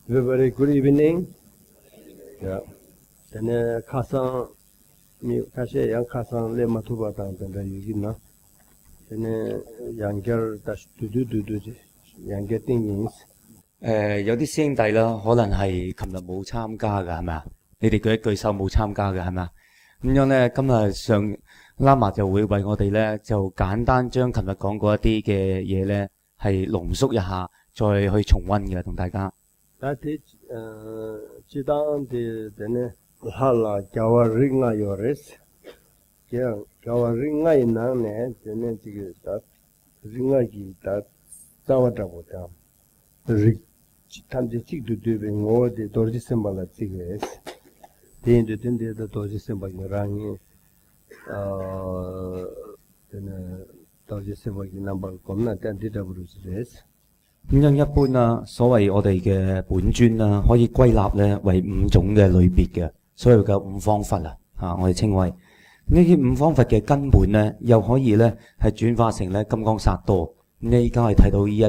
Very good evening. Yeah. Then Kassan, me Kashe Yang Kassan Le Matubatan and the Yugina. Then younger dash to do younger thing is. 有啲師兄弟啦，可能係琴日冇參加㗎，係咪啊？你哋舉一舉手冇參加㗎，係咪啊？咁樣咧，今日上拉麻就會為我哋咧就簡單將琴日講過一啲嘅嘢咧係濃縮一下，再去重溫嘅，同大家。That is, 知道的呢，好叫我ring啊有人，叫我ring啊一难呢，呢这个他ring啊几他找我找不到，ring，他们这个对不？我的多少钱了这个？天的多少钱吧？你让你呢多少钱吧？你number 咁那但係不是。咁樣一般啦，所謂我哋嘅本尊啦，可以歸納咧為5種嘅類別嘅，所謂嘅五方佛啊，我哋稱為呢啲五方佛嘅根本咧，又可以咧係轉化成咧金剛薩埵。咁你依家係睇到呢一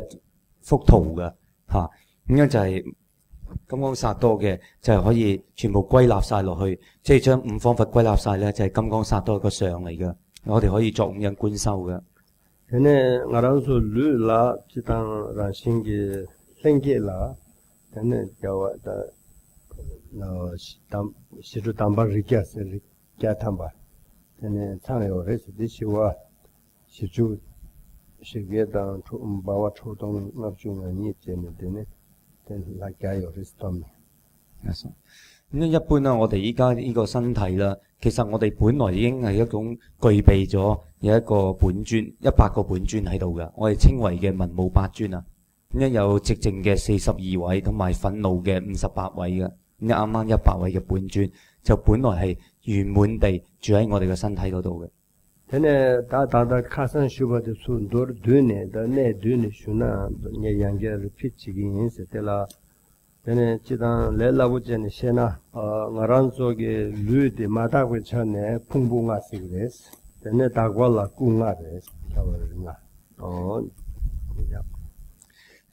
幅圖嘅嚇，咁樣就係金剛薩埵嘅，就係可以全部歸納晒落去，即係將五方佛歸納晒咧，就係金剛薩埵一個相嚟嘅，我哋可以作咁樣觀修嘅。Tene ngaranso lu la chitang ranshingi lengi la tene jawa da no shiru tamba rikya se rikya tamba tene changyo resi di shiwa shiru shigye dang bawa chodong ngabchunga ni tene la kyayo resi tami。咁一般啦，我哋依家呢個身體啦，其實我哋本來已經係一種具備咗有一個本尊100個本尊喺度嘅，我哋稱為嘅文武八尊啊。咁有寂靜嘅42位，同埋憤怒嘅58位嘅。咁啱啱100位嘅本尊就本來係圓滿地住喺我哋嘅身體嗰度嘅。Tene da kasan shubha de sun dor dune da ne dune shuna ne yange repeat chigin se tela tene chidang le labu chene shena ngaran soge lu de mata kwe chane phungbu nga sigres tene dagwa la ku nga res chawaringa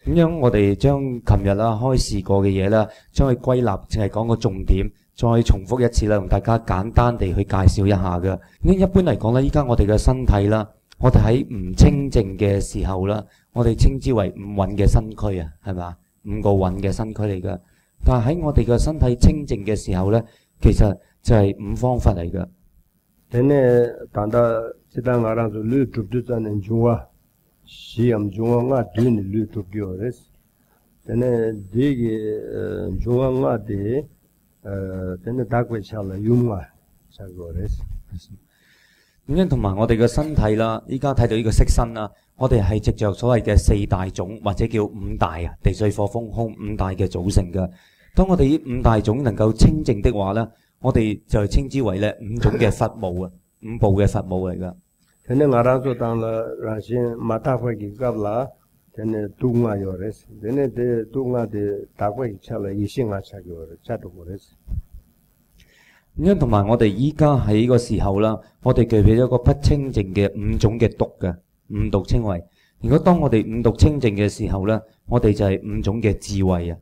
咁樣我哋將琴日啦開示過嘅嘢啦，將佢歸納淨係講個重點，再重複一次啦，同大家簡單地去介紹一下嘅。咁一般嚟講咧，依家我哋嘅身體啦，我哋喺唔清淨嘅時候啦，我哋稱之為五蘊嘅身軀啊，係咪？5個蘊嘅身軀嚟㗎。但係喺我哋嘅身體清淨嘅時候咧，其實就係五方佛嚟㗎。tene tanda chidang ngaran so lu trupdu chanen jungwa Siyam junga nga duni lu tukyo res. Tene digi junga nga di tene dakwe chala yunga chagyo res. 咁樣同埋我哋嘅身體啦，依家睇到呢個色身啦，我哋係藉着所謂嘅4大種或者叫5大啊，地水火風空5大嘅組成嘅。當我哋呢5大種能夠清淨的話咧，我哋就稱之為咧5種嘅佛母啊，5部嘅佛母嚟㗎。Tene ngaranso tangla ranshin matafwa ki kabla tene tunga yo res. Tene de tunga de takwa ki chala ishinga chagyo res, chatuko res. 咁樣同埋我哋依家喺呢個時候啦，我哋具備咗一個不清淨嘅5種嘅毒嘅五毒稱為。如果當我哋五毒清淨嘅時候咧，我哋就係5種嘅智慧啊。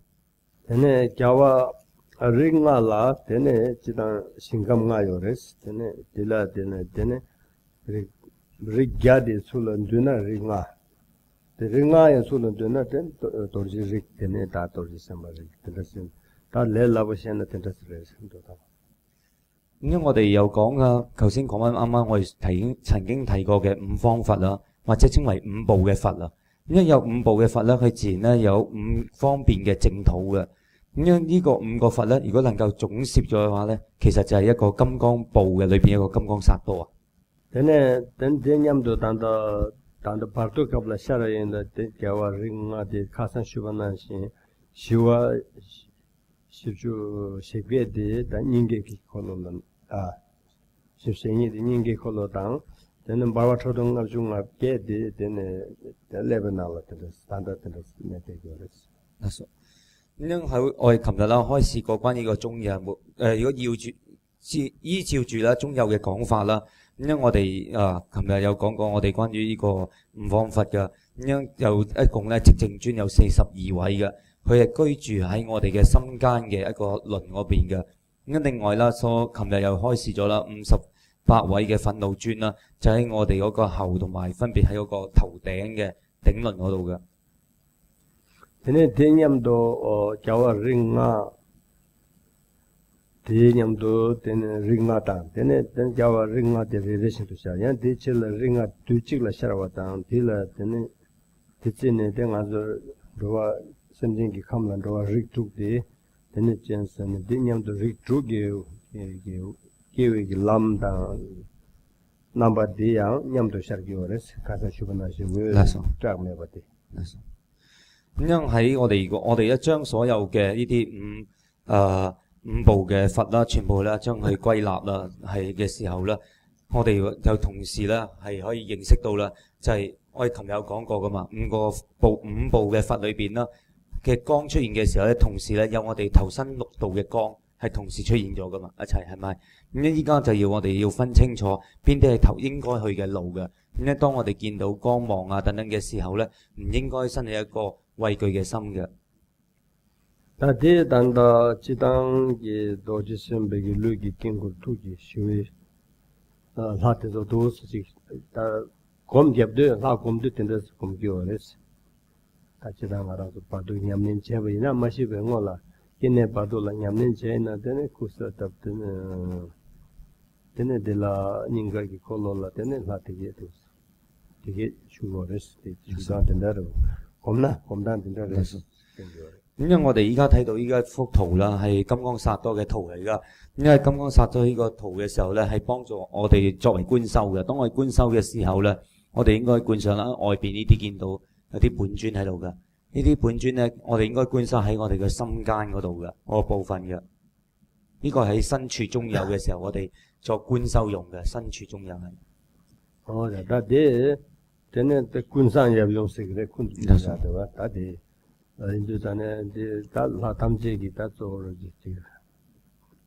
Tene kyawa ringa la tene chidang shingam nga yo res. Tene dila tene Rigyadi sulan duna ringa. The ringa ya sulan duna ten torji rik tene ta torji samba rik tentasin. Ta le labo shena tentas res. 咁樣我哋又講啊，頭先講緊啱啱我哋曾經提過嘅五方佛啦，或者稱為5部嘅佛啦。咁樣有5部嘅佛咧，佢自然咧有5方面嘅淨土嘅。咁樣呢個5個佛咧，如果能夠總攝咗嘅話咧，其實就係一個金剛部嘅裏邊一個金剛薩埵啊。Tene nyamdo tanda parto kabla shara yenda kyawa ringa de kasan shubana shiwa shibju shekwe de ta nyinge ki kolo lan shibshengi de nyinge kolo tang tene barwa chodong ngabchunga ke de tene lebanala tanda nete gyores。咁樣喺我哋琴日啦開始過關於個中有如果依照住啦中有嘅講法啦。咁樣我哋琴日有講過我哋關於呢個五方佛嘅，咁樣又一共咧寂靜尊有42位嘅，佢係居住喺我哋嘅心間嘅一個輪嗰邊嘅。咁另外啦，琴日又開示咗啦，58位嘅憤怒磚啦，就喺我哋嗰個後同埋分別喺嗰個頭頂嘅頂輪嗰度嘅。Tene tenyamdo jawa ringa tenyamdo tene ringa ta tene jawa ringa de relation to sha yan de chil ringa tu chik la sharwa ta tila tene tene de nga zo rowa semjing ki khamlan rowa rik tuk de tene chensen tenyamdo rik tuk ge lam ta number de ya nyamdo shar gi ores kasa shubana shi we trak me bati 咁樣喺我哋一將所有嘅呢啲五部嘅佛啦，全部咧將佢歸納啦，係嘅時候咧，我哋有同時咧係可以認識到啦，就係、我哋琴日有講過噶嘛，五部嘅佛裏邊啦嘅光出現嘅時候咧，同時咧有我哋頭身六道嘅光係同時出現咗噶嘛，一齊係咪？咁咧依家就要我哋要分清楚邊啲係應該去嘅路嘅。咁咧當我哋見到光芒啊等等嘅時候咧，唔應該生起一個畏懼嘅心嘅。但係當到只當嘅多啲先俾佢累嘅經過突嘅所以拉啲就多時但咁入到拉咁多點都咁叫咧但係當我哋就把到廿年前為那乜事俾我啦今年把到啦廿年前那等你故事答等你哋啦應該嘅可能啦等你拉啲嘢都啲處過咧啲處當等得咯咁單點得咧？咁因為我哋依家睇到依家幅圖啦，係金剛薩埵嘅圖嚟噶。因為金剛薩埵呢個圖嘅時候咧，係幫助我哋作為觀修嘅。當我哋觀修嘅時候咧，我哋應該觀想啦，外邊呢啲見到有啲本尊喺度嘅。呢啲本尊咧，我哋應該觀修喺我哋嘅心間嗰度嘅，嗰個部分嘅。呢個喺身處中有嘅時候，我哋作觀修用嘅，身處中有係。哦，就得啲。真係在觀上也用識嘅觀點下對吧？打啲就真係啲打拉他們自己打做咗啲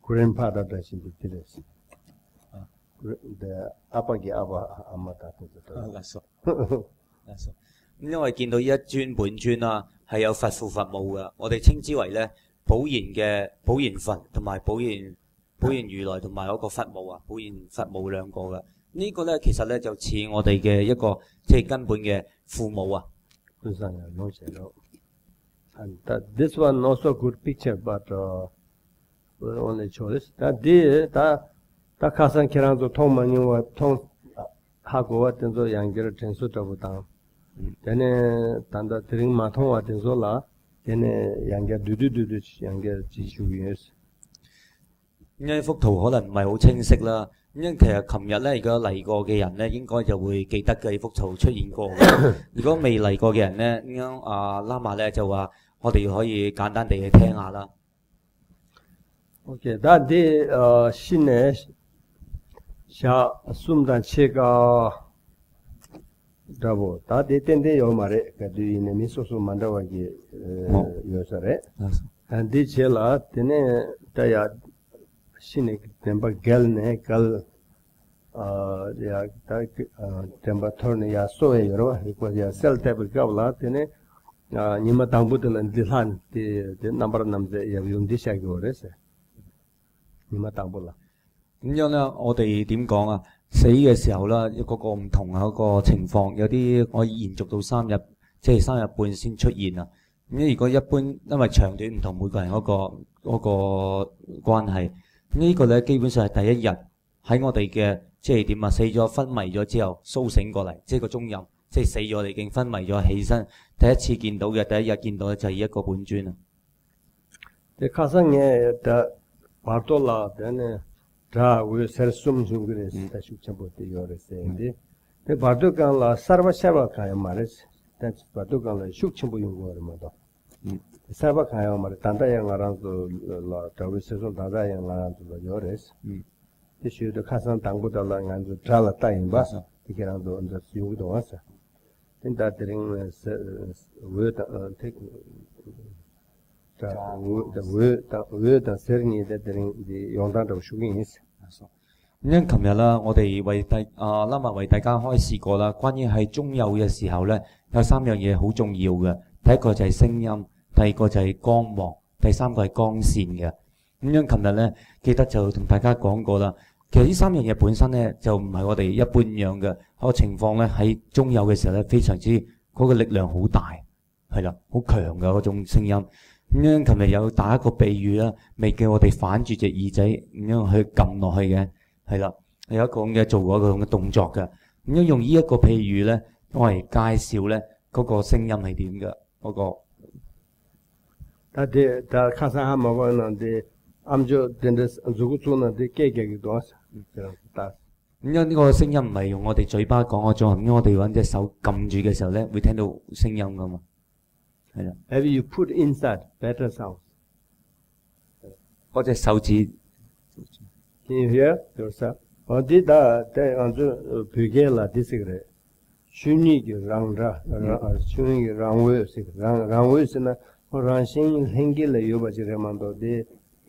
，grandpa 打的先啲啲事，的阿爸嘅阿爸阿媽打的。因為見到呢一尊本尊啦，係有佛父佛母嘅，我哋稱之為咧寶賢佛同埋寶賢如來同埋嗰個佛母啊，寶賢佛母兩個嘅。呢個咧其實咧就似我哋嘅一個即係根本嘅父母啊。And this one also good picture, but only choice. That kasan kirang to tong manyu wa tong hago wa tenzo yangira tenso tabu tang. Tene tanda tering ma tong wa tenzo la tene yangira dudu yangira chi shugi yes. 呢幅圖可能唔係好清晰啦。因為其實琴日咧，如果嚟過嘅人咧，應該就會記得嘅呢幅圖出現過嘅。如果未嚟過嘅人咧，咁樣喇嘛咧就話我哋可以簡單地去聽下啦。OK， 但係新嘅下蘇丹切個大部，但係點點有嘛咧？嗰啲呢咪蘇曼達話嘅有啥咧？但係切啦，點呢？大家新嘅tempa gel ne kal ya tempa thorne ya soe yoro ko ya cell table kawla tene nima tangbu de lan dilan de number namze ya yum di sha gore se nima tangbu la 咁樣咧，我哋點講啊？死嘅時候啦，個個唔同嗰個情況，有啲可以延續到3日，即係3日半先出現啊。咁如果一般，因為長短唔同，每個人嗰個關係。呢個咧基本上係第一日喺我哋嘅即係點啊？死咗昏迷咗之後甦醒過嚟，即係個中陰，即係死咗你已經昏迷咗起身，第一次見到嘅第一日見到嘅就係一個本尊啊！即係卡生嘅嘅巴多拉嘅呢，就會ser sum sum嘅事，但係出現不啲有嘅事嘅。即巴多講啦，sarva shava kaya mares，但係巴多講啦，出現不用過嘅嘛都。Sarva kaya mare tanda yang arang to la tawi seso tanda yang arang to la yores. Tishu de kasan tangbu da la ngan to trala tayin ba. Tikirang to anda siyung to asa. Tinda tering we ta serni de tering di yongdan to shugin is. 因為琴日啦，我哋為喇嘛為大家開示過啦，關於係中有嘅時候咧，有3樣嘢好重要嘅。第一個就係聲音。第二個就係光芒，第三個係光線嘅。咁樣琴日咧，記得就同大家講過啦。其實呢三樣嘢本身咧就唔係我哋一般樣嘅個情況咧，喺中有嘅時候咧，非常之嗰個力量好大，係啦，好強嘅嗰種聲音。咁樣琴日有打一個比喻啦，未叫我哋反住隻耳仔咁樣去撳落去嘅，係啦，有一個咁嘅做過一個咁嘅動作嘅。咁樣用呢一個譬喻咧，我嚟介紹咧嗰個聲音係點嘅嗰個。다 카사하 먹었는데 암조 된데스 주구주는데 깨깨기 도와서 다 咁樣呢個聲音唔係用我哋嘴巴講嗰種，因為我哋揾隻手撳住嘅時候咧，會聽到聲音噶嘛，係啦。Have you put inside better sound? 嗰隻手指 Can you hear yourself? 어디 다 안주 비게라 디스그래. 슈니기 랑라 슈니기 랑웨스 랑웨스나 랑싱 행길레 요바지레만도 데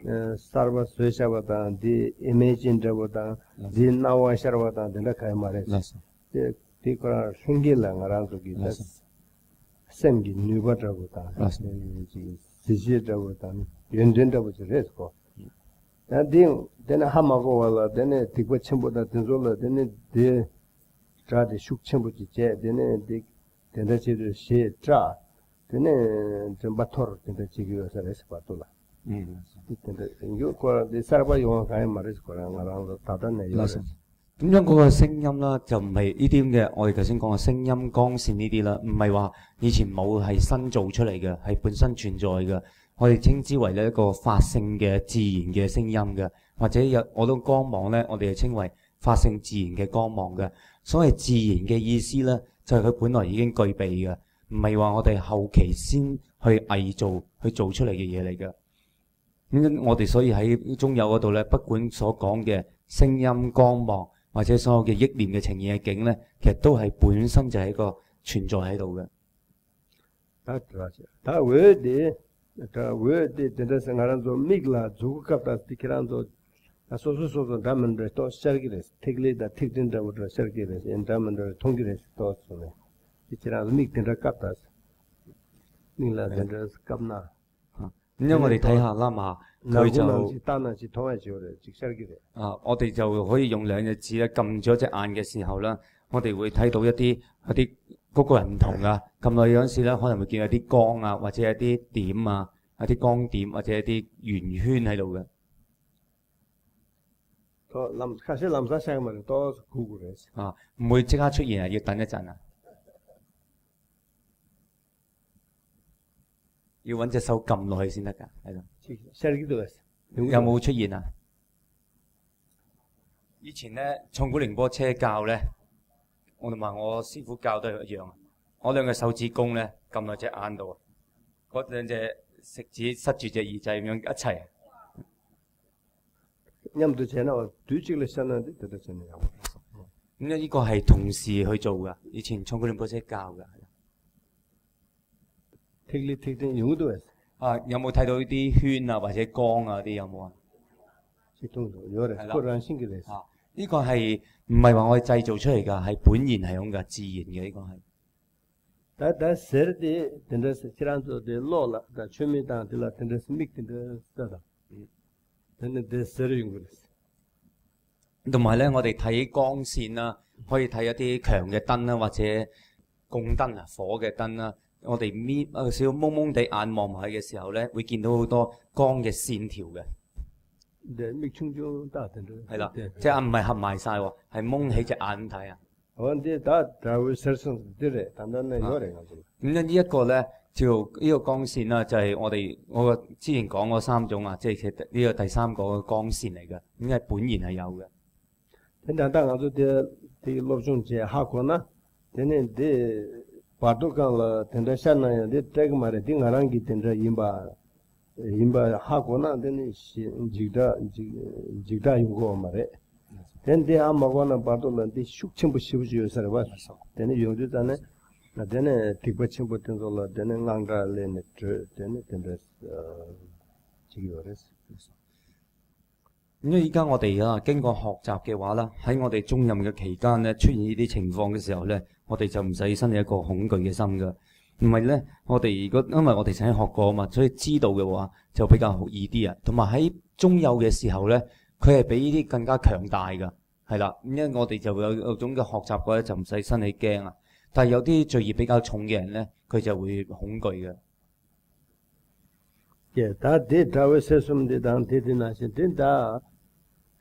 Starbucks Veshavata, the image in Javata, the Nawa Sharavata, the Lakaimares, the Tikra Shingilang around to give us Sengi, Nuba Javata, Sisi Javata, Yendenda was a resco. Then a Hamagola, then a Tikwa Chimboda Tenzola, then they try the Shuk Chimbuchi, then the she tra, then a Bator, then the Chigu as a respatula. 이 사람과 영어 가야 말해서 그냥 다다네. 咁樣嗰個聲音啦，就唔係呢啲咁嘅，我哋頭先講嘅聲音、光線呢啲啦，唔係話以前冇係新造出嚟嘅，係本身存在嘅。我哋稱之為呢一個法性嘅自然嘅聲音嘅，或者有我都光芒咧，我哋係稱為法性自然嘅光芒嘅。所謂自然嘅意思咧，就係佢本來已經具備嘅，唔係話我哋後期先去偽造去做出嚟嘅嘢嚟嘅。咁我哋所以喺中有嗰度咧，不管所講嘅聲音、光芒或者所有嘅憶念嘅呈現嘅景咧，其實都係本身就係一個存在喺度嘅。다 왜디 된다서 나란도 미글라 주급다 티키란도 소소소소 담은데 또 셔기레스 티글리다 틱딘다부터 셔기레스 엔담은데 통기레스 또 소네 티키란도 미글다 갑다스 미글라 된다스 갑나 咁因為我哋睇下啦嘛，佢就我哋就可以用兩隻字咧撳咗隻眼嘅時候啦，我哋會睇到一啲嗰個人唔同啊。撳落去嗰陣時咧，可能會見有啲光啊，或者一啲點啊，一啲光點或者一啲圓圈喺度嘅。唔會即刻出現啊，要等一陣啊。要揾隻手撳落去先得㗎，係咯。有冇出現啊？以前咧，創古寧波車教咧，我同埋我師傅教都係一樣。我兩個手指公咧撳落隻眼度，嗰兩隻食指塞住隻耳仔咁樣一齊。咁呢個係同時去做㗎，以前創古寧波車教㗎。有冇睇到啲圈啊，或者光啊啲有冇啊？係啦。呢個係唔係話我哋製造出嚟㗎？係本然係咁㗎，自然嘅呢個係。同埋咧，我哋睇光線啦，可以睇一啲強嘅燈啦，或者供燈啊，火嘅燈啦。我哋少蒙蒙地眼望埋去嘅時候咧，會見到好多光嘅線條嘅。係啦，隻眼唔係合埋晒喎，係蒙起隻眼咁睇啊。咁呢一個咧，就呢個光線啦，就係我之前講嗰三種啊，即係其實呢個第三個光線嚟嘅，咁係本然係有嘅。Patukala tenda shana de tegmare dingarangi tenda imba hakona den jigda yungo mare den de amagona patula de shukchimbu shibju sarwa den yongju tane den tikbachimbu tenzola den nganga le den tenda jigores。咁而家我哋啊經過學習嘅話啦，喺我哋中任嘅期間咧，出現呢啲情況嘅時候咧，我哋就唔使生起一個恐懼嘅心㗎。唔係咧，我哋如果因為我哋曾經學過啊嘛，所以知道嘅話就比較好易啲啊。同埋喺中幼嘅時候咧，佢係比呢啲更加強大㗎，係啦。咁因為我哋就會有種嘅學習過咧，就唔使心理驚啊。但係有啲罪業比較重嘅人咧，佢就會恐懼嘅。다 데이터에 세숨데 단 데디나시 된다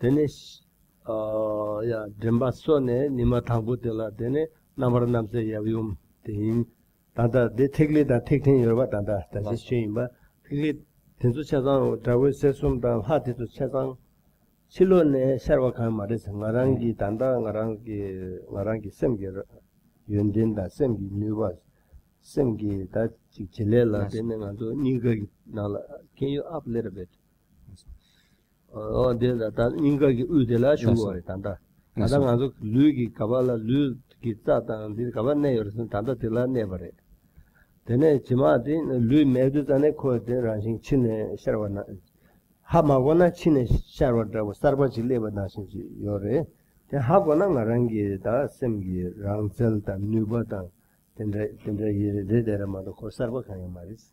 데네 야 덴바소네 니마 탕부텔라 데네 나마르 남세 야비움 데인 다다 데텍리다 텍텐 여바 다다 다시 쉐임바 그게 된수 차장 다we 세숨다 하티도 차장 실론에 샤르와칸 말에서 나랑기 단다 나랑기 셈게 연된다 셈기 뉴바 셈기 다 직질레라 되는 아주 니가 나라 can you up a little bit 다 니가기 우데라 주고 단다 나랑 아주 루기 가발라 루 기타다 디 가발네 여서 단다 들라네 버레 되네 지마디 루 메두자네 코데 라신 친네 샤르와나 하마고나 친네 샤르와다 스타바질레바 나신지 요레 데 하고나 나랑기 다 셈기 랑셀다 뉴바다 된다 예데데라마도 코서버 강에 말이지.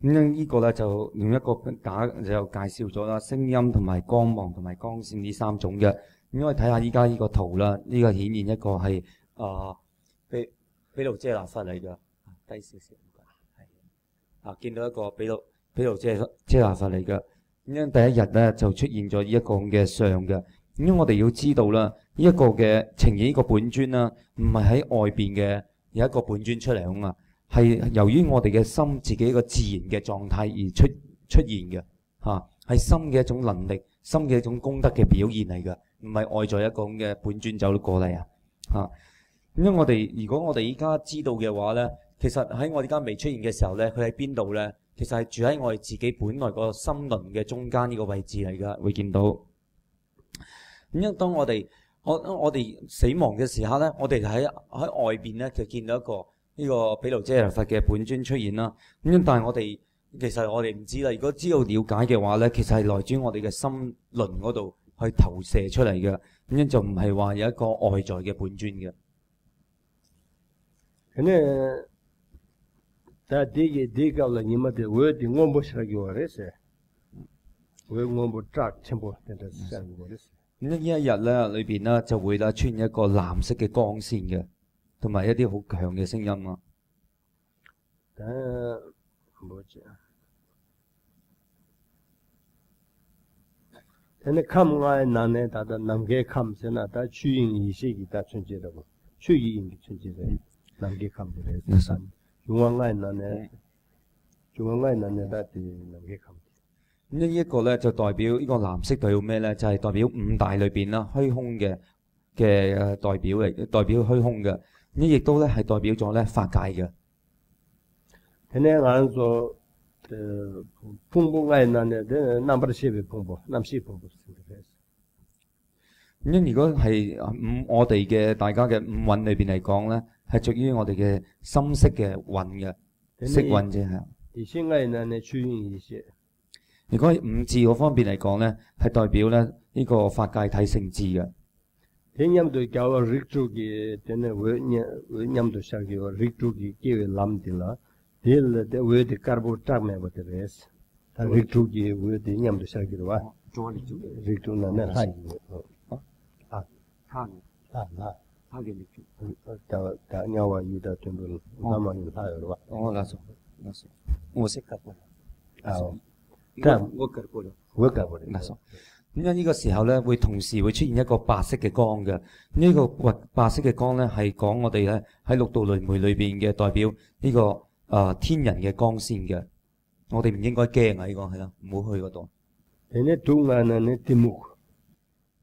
咁呢個咧就用一個就介紹咗啦，聲音同埋光芒同埋光線呢三種嘅。咁我哋睇下依家呢個圖啦，呢個顯現一個係毗盧遮那佛嚟嘅，低少少，係見到一個毗盧遮那佛嚟嘅。咁樣第一日咧就出現咗呢一個咁嘅相嘅。咁我哋要知道啦，呢一個嘅呈現呢個本尊啦，唔係喺外邊嘅有一個本尊出嚟啊嘛，係由於我哋嘅心自己一個自然嘅狀態而出現嘅嚇，係心嘅一種能力、心嘅一種功德嘅表現嚟嘅，唔係外在一個咁嘅本尊走咗過嚟啊嚇。咁如果我哋依家知道嘅話咧，其實喺我哋而家未出現嘅時候咧，佢喺邊度咧？其實係住喺我哋自己本來個心輪嘅中間呢個位置嚟㗎，會見到。咁因為當我哋死亡嘅時候咧，我哋喺外邊咧就見到一個呢個毗盧遮那佛嘅本尊出現啦。咁但係其實我哋唔知啦。如果知道了解嘅話咧，其實係來自我哋嘅心輪嗰度去投射出嚟嘅。咁樣就唔係話有一個外在嘅本尊嘅。근데 다 디가라 니마데 왜디 ngom보시라기 와레세 왜 ngom보 쫙 첨보 된다 생각이 와레세 咁呢一日咧裏邊咧就會咧出現一個藍色嘅光線嘅，同埋一啲好強嘅聲音啊。근데 감가에 나네 다다 남게 감세나 다 추인 이식이 다 존재라고 추인 존재래 남게 감들에 중앙가에 나네 다디 남게 감 咁呢一個咧就代表呢個藍色代表咩咧？就係代表五大裏邊啦，虛空嘅代表嚟，代表虛空嘅。呢亦都咧係代表咗咧法界嘅。근데 안서 풍부가에 나네 남버시베 풍부 남시 풍부 생각해서 咁如果係我哋嘅大家嘅五蘊裏邊嚟講咧，係屬於我哋嘅心識嘅蘊嘅色蘊啫係。이 생각에 나네 주인 이식 如果喺五智嗰方面嚟講咧，係代表咧呢個法界體性智嘅。대념도 겨우 릭쪽이 되네 왜냠도 시작이요 릭쪽이 끼에 람딜라 딜데 왜디 카르보 딱매 버터레스 다 릭쪽이 왜디 냠도 시작이로 와 릭쪽나네 하이 하게 릭쪽 다 냐와 이다 템블 나만이 하여로 와 나서我識㗎啊我㗎喎나서咁樣呢個時候咧，會同時會出現一個白色嘅光嘅。呢個白色嘅光咧，係講我哋咧喺六道輪迴裏邊嘅代表呢個天人嘅光線嘅。我哋唔應該驚啊！呢個係啦，唔好去嗰度。咁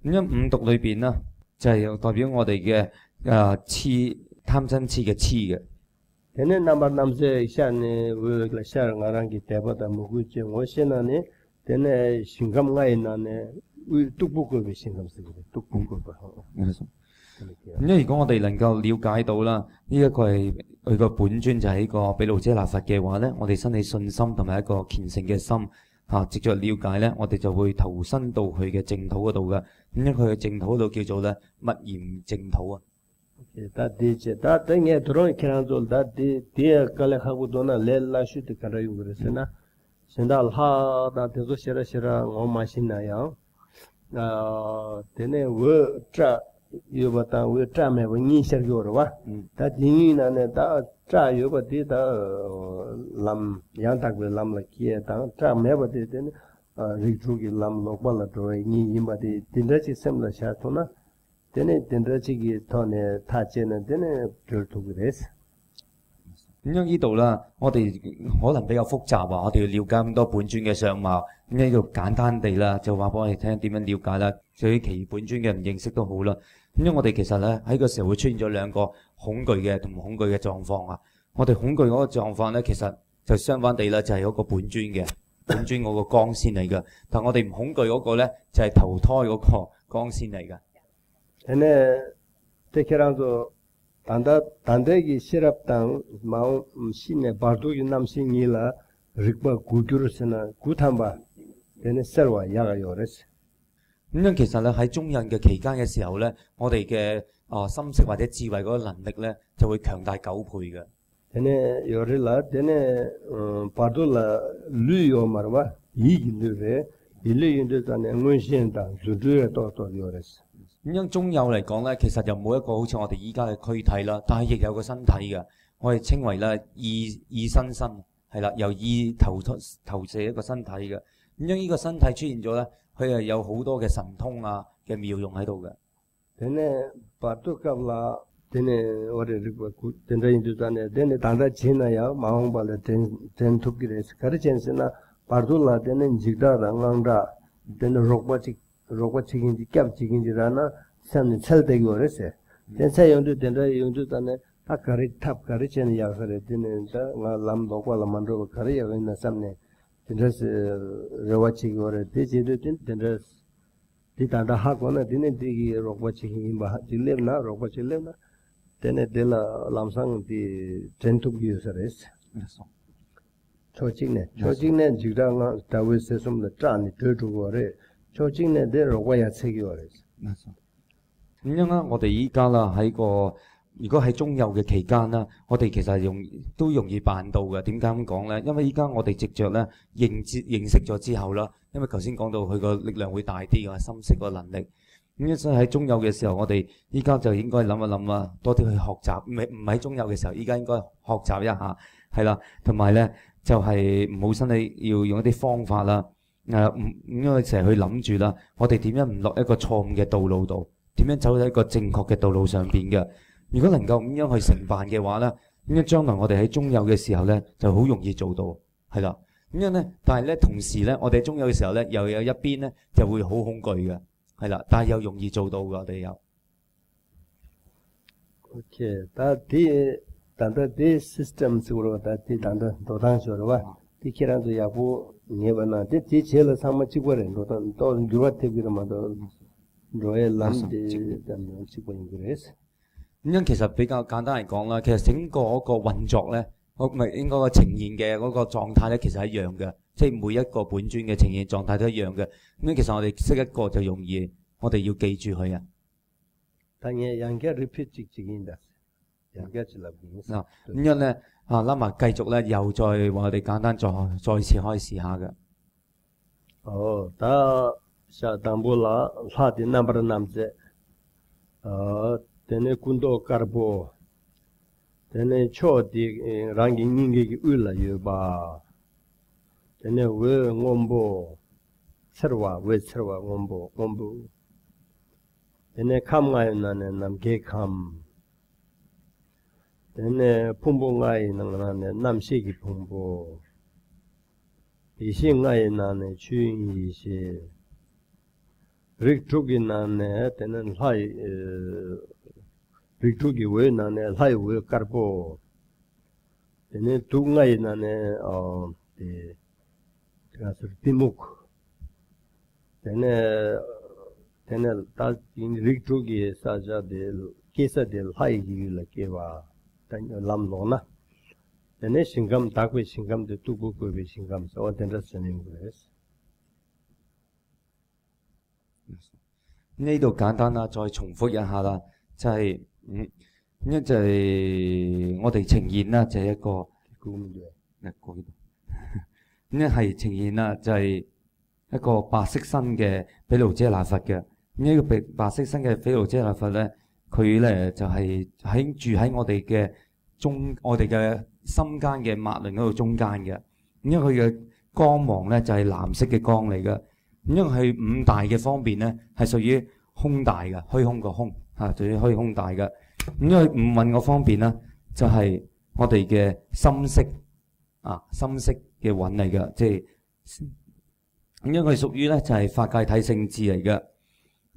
樣五毒裏邊咧，就係代表我哋嘅貪嗔痴嘅痴嘅。걔네 남세 샤네 왜 샤랑아랑기 대보다 무구지 오시나네 걔네 신감가에 나네 뚝북을 신감쓰기 뚝북을咁如果我哋能夠了解到啦，呢一個係佢個本尊就係呢個毗盧遮那佛嘅話咧，我哋生起信心同埋一個虔誠嘅心藉著了解咧，我哋就會投身到佢嘅淨土嗰度嘅。咁因佢嘅淨土嗰度叫做咧密嚴淨土啊。 다디체 다땡에 드론 키란돌 다디 디에 칼레하고도나 렐라슈티 카라유그레스나 신달 하다 데조 시라시라 오마시나요 데네 워tra 요바타 워tra메 원이 셔교로와 다 딩이나네 다 요바디 람 양탁베 람라키에 다 트라메바디 데네 리트루기 람 로발라도에 니 임바디 딘다치 셈라샤토나 데네 딘다치기 토네 타체네 데네 별토그레스 咁樣呢度啦，我哋可能比較複雜啊，我哋要了解咁多本尊嘅相貌。咁呢度簡單地啦，就話俾我哋聽點樣了解啦。對於其本尊嘅唔認識都好啦。咁樣我哋其實咧喺個時候會出現咗兩個恐懼嘅同唔恐懼嘅狀況啊。我哋恐懼嗰個狀況咧，其實就相反地啦，就係嗰個本尊嘅本尊嗰個光線嚟嘅。但我哋唔恐懼嗰個咧，就係投胎嗰個光線嚟嘅。데네 테케란도 단대기 시랍당 마음 신의 바두기 남신이라 릭바 구규르스나 구탐바 데네 설와 야가요레스 咁樣其實咧喺中印嘅期間嘅時候咧，我哋嘅心識或者智慧嗰個能力咧就會強大9倍嘅。 데네 요레라 데네 바두라 루요 마르바 이기르레 일리인데다네 응원신다 주주에 또또 요레스 咁樣中有嚟講咧，其實就冇一個好似我哋依家嘅軀體啦，但係亦有個身體嘅，我哋稱為咧意身係啦，由意投射一個身體嘅。咁樣呢個身體出現咗咧，佢係有好多嘅神通啊嘅妙用喺度嘅。 데네 바두캅라 데네 오레르고 데네인두다네 데네 단다 지나야 마홍발레 덴투기레스 가르첸스나 바두라 데네 지다랑랑다 데네 로바치긴지 캡치긴지라나 산 찰데기 오레세 덴사 용도 덴다 용도다네 아카리 탑 가르첸 야가레 데네다 나 람도과 라만도 가리야 있나 삼네 덴스 로바치기 오레 데지도 덴스 디단다 하고는 디네 디기 로바치기 바 딜레나 로바치레나 데네 델라 람상 디 덴투기스레스 초직네 지다가 다웨스 좀더 짠이 들두고래 초직네 데 로바야 책이오레스 咁樣啦，我哋依家啦如果喺中幼嘅期間啦，我哋其實都容易辦到嘅。點解咁講咧？因為依家我哋藉着咧認識咗之後啦，因為頭先講到佢個力量會大啲嘅，心識個能力。咁所以喺中幼嘅時候，我哋依家就應該諗一諗啦，多啲去學習。唔喺中幼嘅時候，依家應該學習一下，係啦。同埋咧就係唔好身體要用一啲方法啦。因為成日去諗住啦，我哋點樣唔落一個錯誤嘅道路度，點樣走喺一個正確嘅道路上邊嘅。如果能夠咁樣去承辦嘅話咧，咁樣將來我哋喺中幼嘅時候咧就好容易做到，係啦。咁樣咧，但係咧同時咧，我哋喺中幼嘅時候咧，又有一邊咧就會好恐懼嘅，係啦。但係又容易做到嘅，我哋有。OK， 但係system 上但係도당上디 키란도 야부 네바나 디 제일 상마 찍고래 도당 또 유라티비로마도 로에 람디 담 찍고 인그레스 咁樣其實比較簡單嚟講啦，其實整個嗰個運作咧，應該個呈現嘅嗰個狀態咧，其實係一樣嘅，即係每一個本尊嘅呈現狀態都一樣嘅。咁其實我哋識一個就容易，我哋要記住佢啊。但係人家 repeat 自己的，人家就立變。咁樣咧拉埋繼續咧，又再話我哋簡單再次開始下嘅。다 샤담불라 사디 넘버 남제 데네 군도 까르보 데네 초디 랑기 닝기 울라 유바 데네 웨 곰보 서와 곰보 데네 감가이나네 남게 감 데네 풍봉가이 나네 남시기 풍보 이싱가이나네 주인이시 릭투기 나네 데는 하이 릭투기 왜 나네 하이 왜 까르보 데네 둥가이 나네 데 그래서 비묵 데네 다 릭투기 사자델 케사델 하이 기라 케와 람노나 데네 싱감 다고 싱감데 두고고베 싱감 서 데르스님 그레스 呢度簡單啦，再重複一下啦，就係咁樣就係我哋呈現啦，就係一個咁樣係呈現啦，就係一個白色身嘅毗盧遮那佛嘅。咁呢個白色身嘅毗盧遮那佛咧，佢咧就係住喺我哋嘅心間嘅脈輪嗰度中間嘅。因為佢嘅光芒咧就係藍色嘅光嚟嘅。因為係五大嘅方面咧係屬於空大嘅，虛空個空嚇，屬於虛空大嘅。咁因為五蘊嗰方面咧就係我哋嘅心識心識嘅蘊嚟嘅，即係咁因為佢屬於咧就係法界體性智嚟嘅。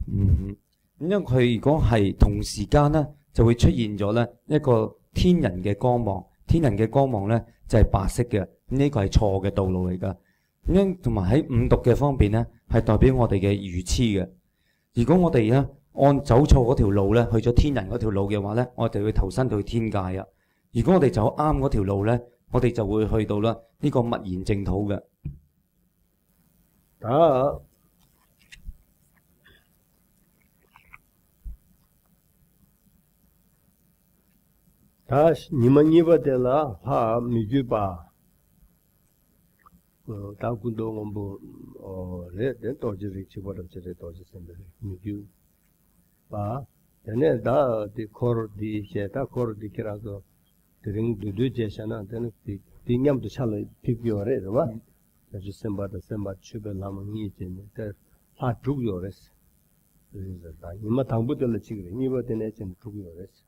咁因為佢如果係同時間咧就會出現咗咧一個天人嘅光芒，天人嘅光芒咧就係白色嘅。呢個係錯嘅道路嚟㗎。咁樣同埋喺五毒嘅方面咧係代表我哋嘅愚痴嘅。如果我哋咧按走錯嗰條路咧，去咗天人嗰條路嘅話咧，我哋會投身到天界啊。如果我哋走啱嗰條路咧，我哋就會去到啦呢個默然淨土嘅。你们尼巴的了哈米句吧，当古多我们人多就是去过的，这里多是什么米句吧，人家打的考的写打考的起来个，这人对这些呢，真的的年都下来批评了是吧？但是什么去不那么意见呢？这他主要的是，你们当不得了这个，你们的那真主要的是。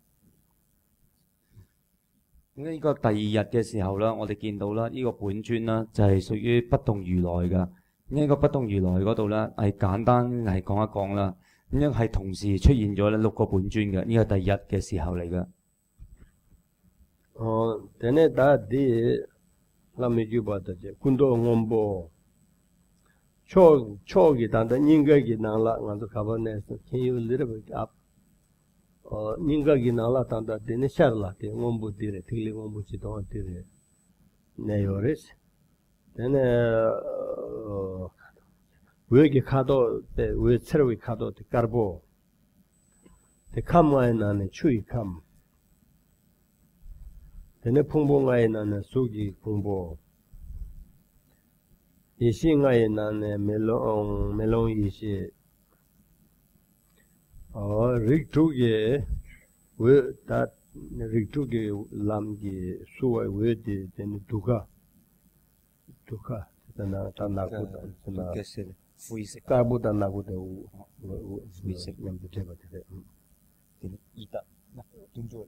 咁呢個第二日嘅時候啦，我哋見到啦，呢個本尊啦就係屬於不動如來㗎。呢個不動如來嗰度咧係簡單係講一講啦。咁樣係同時出現咗咧6個本尊嘅，呢個第一嘅時候嚟㗎。tene da di lami juba da je kundo ngombo cho gi da ninga gi na la ngado kabane can you little bit up ninga gi na la tanda dene sharla te ngombo dire thili ngombo chi do dire ne yores tene we gi khado te we servi khado te karbo te kamwa na ne chui kam tene 풍봉아에 나는 수기 풍보 이싱아에 나는 멜롱 이시 릭투게 왜다 릭투게 람기 수와 왜디 tene 두가 tana nakuda tana灰色 까보다 나구다灰色 냠도 제바데 이다 동조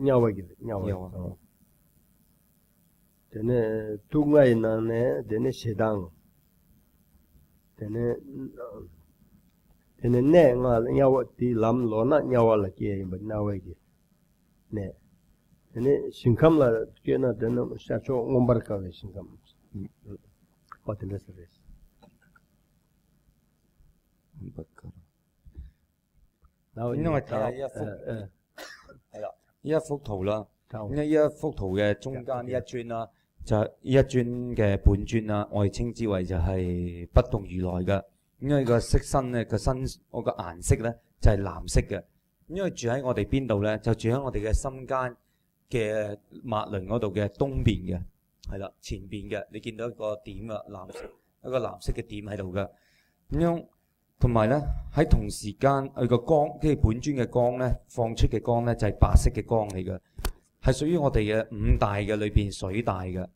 냐와기 되네 둥가에 나네 되네 세당 되네 내가 냐와디 람로나 냐와라게 나와기 네 되네 신감라 꽤나 되네 샤초 옴바르카게 신감 어떤데스레스 옴바르카因為睇下呢一幅係啦，呢一幅圖啦，呢一幅圖嘅中間呢一尊啦，就係呢一尊嘅本尊啦，我哋稱之為就係不動如來嘅。因為個色身咧個我個顏色咧就係藍色嘅。因為住喺我哋邊度咧，就住喺我哋嘅心間嘅脈輪嗰度嘅東邊嘅，係啦，前邊嘅，你見到一個點啊，一個藍色嘅點喺度嘅，咁樣。同埋咧喺同時間佢個光，即係本尊嘅光咧，放出嘅光咧就係白色嘅光嚟嘅，係屬於我哋嘅五大嘅裏邊水大嘅。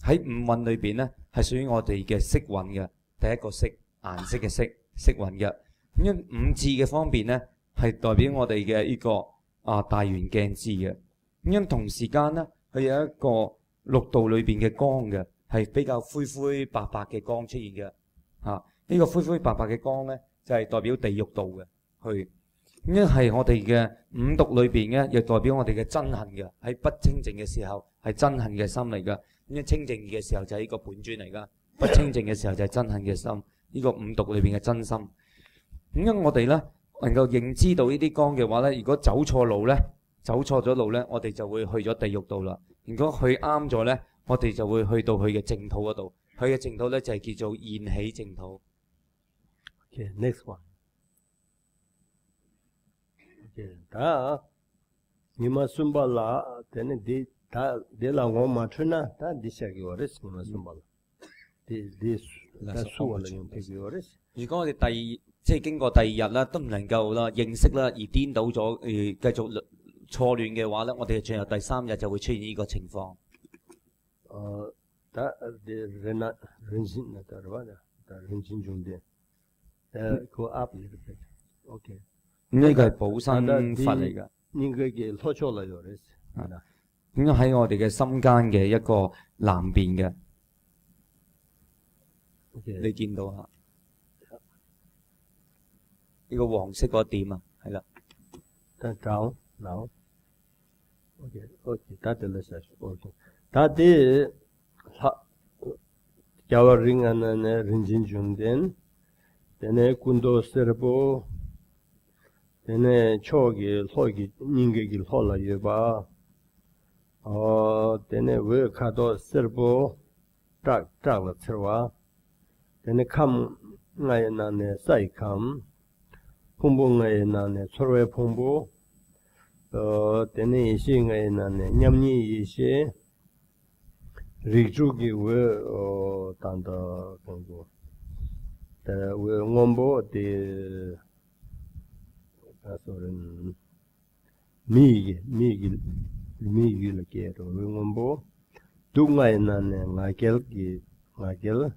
喺五蘊裏邊咧係屬於我哋嘅色蘊嘅，第一個色顏色嘅色蘊嘅。咁五智嘅方面咧係代表我哋嘅呢個大圓鏡智嘅。咁同時間咧佢有一個六道裏邊嘅光嘅，係比較灰灰白白嘅光出現嘅。呢個灰灰白白嘅光咧。就係代表地獄道嘅，咁係我哋嘅五毒裏邊嘅，亦代表我哋嘅憎恨嘅。喺不清淨嘅時候係憎恨嘅心嚟噶，咁清淨嘅時候就係呢個本尊嚟噶，不清淨嘅時候就係憎恨嘅心，呢個五毒裏邊嘅真心。咁我哋咧能夠認知到呢啲光嘅話咧，如果走錯路咧，走錯咗路咧，我哋就會去咗地獄道啦。如果去啱咗咧，我哋就會去到佢嘅淨土嗰度。佢嘅淨土咧就係叫做現起淨土。Okay, next one. 다 니마 숨발라 되네 다 데라 고마 트나 다 디샤기 오레스 니마 숨발라 다 수월라 용 페기 오레스 如果我哋即係經過第二日啦，都唔能夠啦認識啦，而顛倒咗繼續錯亂嘅話咧，我哋進入第三日就會出現呢個情況。다 레나 렌신 나타르바다 다 렌신 중데 그 앞이 이렇게 오케이 呢個係補身法嚟㗎， 인거게 소초라 요레스 咁樣喺我哋嘅心間嘅一個南邊嘅， 오케이 你見到啊？呢個黃色嗰點啊，係啦。 다 down now 오케이 오케이 다 들렸어 오케이 다디 야와링하는 렌진 중된 데네 군도 서보 데네 초기 소기 닝게길 홀라 예바 데네 왜 가도 서보 딱딱라 쳐와 데네 캄 나에나네 사이캄 풍봉나에나네 서로의 풍부 데네 이싱나에나네 냠니 이시 리주기 왜 단다 공부 왜 원보 데 가서는 미기를 깨로 왜 원보 둥가에나네 나겔기 나겔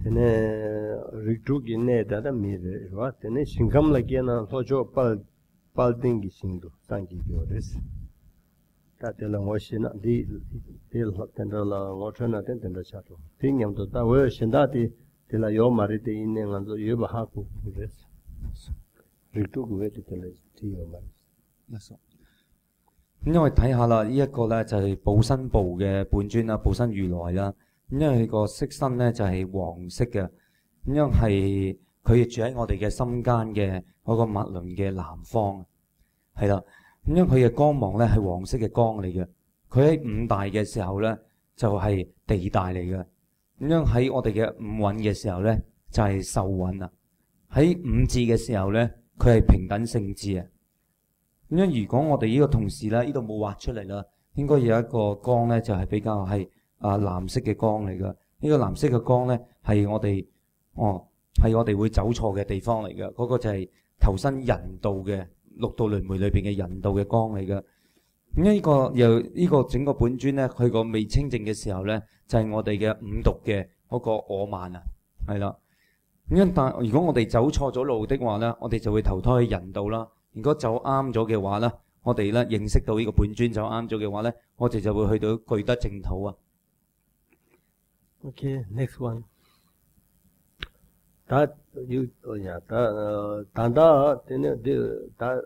테네 리주기 네다다 미르 와 테네 싱감라게나 소조 빨딩기 싱도 상기 교레스 다텔랑 워시나 디 텐더라 워터나 텐더 차토 팅냠도 다 왜 신다디 텔라 요 마리데 있는 간도 예바하고 그랬어 리투고 왜 텔레 티요 마리 咁因為睇下啦，呢一個咧就係補身部嘅本尊啦，補身如來啦。咁因為佢個色身咧就係黃色嘅，咁樣係佢住喺我哋嘅心間嘅嗰個脈輪嘅南方，係啦。咁樣佢嘅光芒咧係黃色嘅光嚟嘅，佢喺五大嘅時候咧就係地大嚟嘅。咁樣喺我哋嘅五蘊嘅時候咧就係受蘊啊。喺五智嘅時候咧佢係平等性智啊。咁樣如果我哋呢個同時咧呢度冇畫出嚟啦，應該有一個光咧就係比較係藍色嘅光嚟嘅。呢個藍色嘅光咧係我哋係我哋會走錯嘅地方嚟嘅，嗰個就係投身人道嘅六道輪迴裏邊嘅人道嘅光嚟嘅。咁呢個整個本尊咧，佢個未清淨嘅時候咧，就係我哋嘅五毒嘅嗰個我慢啊，係啦。咁但如果我哋走錯咗路的話咧，我哋就會投胎去人道啦。如果走啱咗嘅話咧，我哋咧認識到呢個本尊走啱咗嘅話咧，我哋就會去到具德淨土啊。Okay, next one. That you tanda tene that